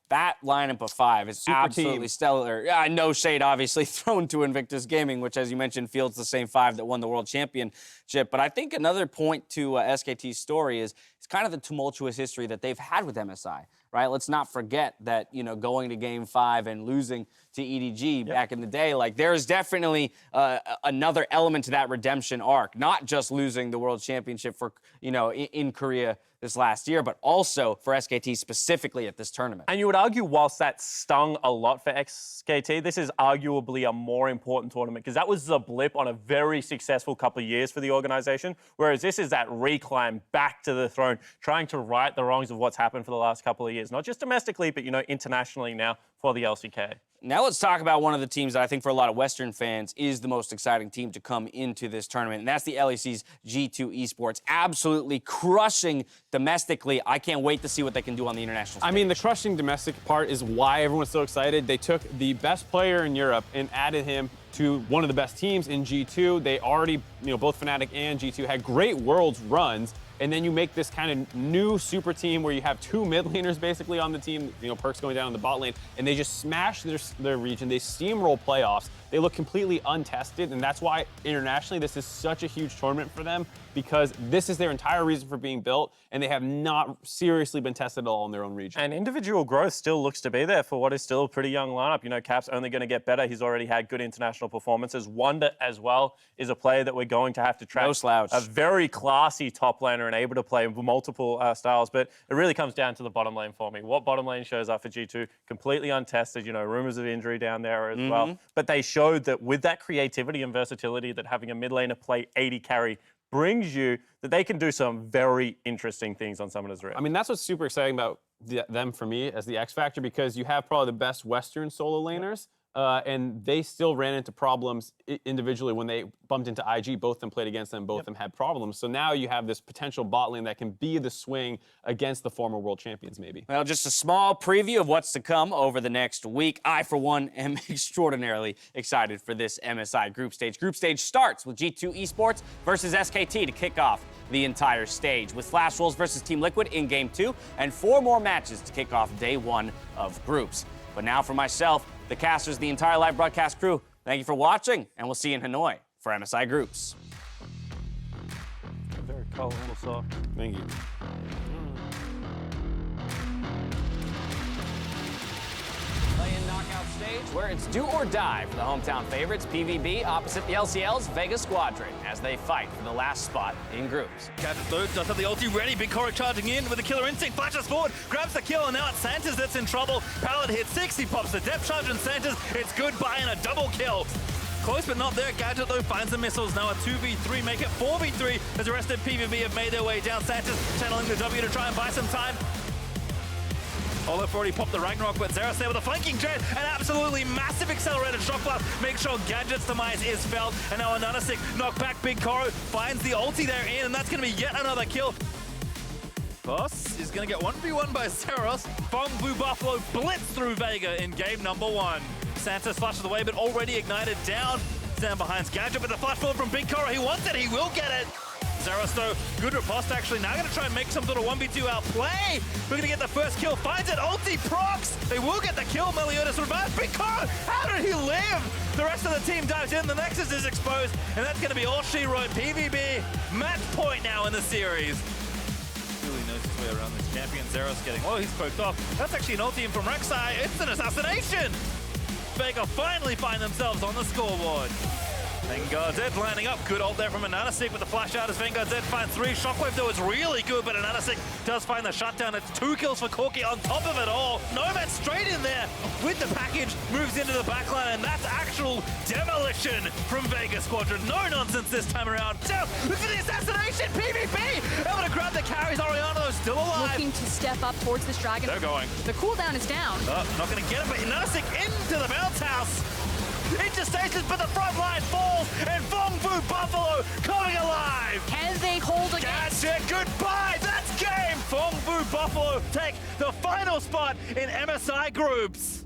of 5 is Super absolutely team. stellar. Yeah, no shade, obviously, thrown to Invictus Gaming, which, as you mentioned, fields the same 5 that won the World Championship. But I think another point to SKT's story is kind of the tumultuous history that they've had with MSI, right? Let's not forget that, you know, going to Game 5 and losing to EDG back in the day, like, there is definitely another element to that redemption arc, not just losing the World Championship for, you know, in Korea this last year, but also for SKT specifically at this tournament. And you would argue, whilst that stung a lot for SKT, this is arguably a more important tournament because that was the blip on a very successful couple of years for the organization, whereas this is that reclimb back to the throne, trying to right the wrongs of what's happened for the last couple of years, not just domestically, but, you know, internationally now for the LCK. Now let's talk about one of the teams that I think for a lot of Western fans is the most exciting team to come into this tournament, and that's the LEC's G2 Esports. Absolutely crushing domestically. I can't wait to see what they can do on the international stage. I mean, the crushing domestic part is why everyone's so excited. They took the best player in Europe and added him to one of the best teams in G2. They already, you know, both Fnatic and G2 had great Worlds runs, and then you make this kind of new super team where you have 2 mid laners basically on the team, you know, Perkz going down in the bot lane, and they just smash their region. They steamroll playoffs. They look completely untested, and that's why internationally this is such a huge tournament for them, because this is their entire reason for being built, and they have not seriously been tested at all in their own region. And individual growth still looks to be there for what is still a pretty young lineup. You know, Cap's only going to get better. He's already had good international performances. Wonder as well is a player that we're going to have to track. No slouch. A very classy top laner and able to play multiple styles, but it really comes down to the bottom lane for me. What bottom lane shows up for G2? Completely untested, you know, rumors of injury down there as well. But they showed that with that creativity and versatility that having a mid laner play 80 carry brings you, that they can do some very interesting things on Summoner's Rift. I mean, that's what's super exciting about them for me as the X Factor, because you have probably the best Western solo laners and they still ran into problems individually when they bumped into IG. Both of them played against them, both of them had problems. So now you have this potential bot lane that can be the swing against the former world champions, maybe. Well, just a small preview of what's to come over the next week. I, for one, am extraordinarily excited for this MSI group stage. Group stage starts with G2 Esports versus SKT to kick off the entire stage, with Flash Wolves versus Team Liquid in Game 2, and 4 more matches to kick off Day 1 of groups. But now for myself, the casters, the entire live broadcast crew, thank you for watching, and we'll see you in Hanoi for MSI Groups. Very colorful socks. Thank you. Play-in knockout stage where it's do or die for the hometown favorites, PVB, opposite the LCL's Vega Squadron, as they fight for the last spot in groups. Gadget though does have the ulti ready. BigKoro charging in with the killer instinct, flashes forward, grabs the kill, and now it's Santas that's in trouble. Pallet hits 6, he pops the depth charge and Santas. It's goodbye and a double kill. Close but not there. Gadget though finds the missiles. Now a 2v3, make it 4v3 as the rest of PVB have made their way down. Santas channeling the W to try and buy some time. Olaf already popped the Ragnarok, but Zeros there with a flanking jet, an absolutely massive accelerated shock blast. Make sure Gadget's demise is felt, and now AHaHaCiK knock back. BigKoro finds the ulti there in, and that's going to be yet another kill. Boss is going to get 1v1 by Zeros. Phong Blue Buffalo blitz through Vega in game number 1. Santos flashes away, but already ignited down. Stand behind Gadget with the flash forward from BigKoro. He wants it, he will get it. Zeros though, good riposte actually. Now going to try and make some sort of 1v2 outplay. We're going to get the first kill, finds it, ulti procs. They will get the kill, Meliodas revives. BigKoro, how did he live? The rest of the team dives in, the Nexus is exposed, and that's going to be all she wrote. PVB, match point now in the series. Really knows his way around this champion. Zeros getting, oh, he's poked off. That's actually an ulti in from Rek'Sai. It's an assassination. Vega finally find themselves on the scoreboard. Vanguard Z lining up. Good ult there from AHaHaCiK with the flash out as Vanguard Z finds 3. Shockwave though is really good, but AHaHaCiK does find the shutdown. It's 2 kills for Corki on top of it all. Nomanz straight in there with the package, moves into the backline, and that's actual demolition from Vega Squadron. No nonsense this time around. Look at the assassination! PVP able to grab the carries. Orianna though still alive. Looking to step up towards this dragon. They're going. The cooldown is down. Not going to get it, but AHaHaCiK into the bounce house. Into stasis, but the front line falls, and Phong Blue Buffalo coming alive. Can they hold against? Gadget, goodbye. That's game. Phong Blue Buffalo take the final spot in MSI Groups.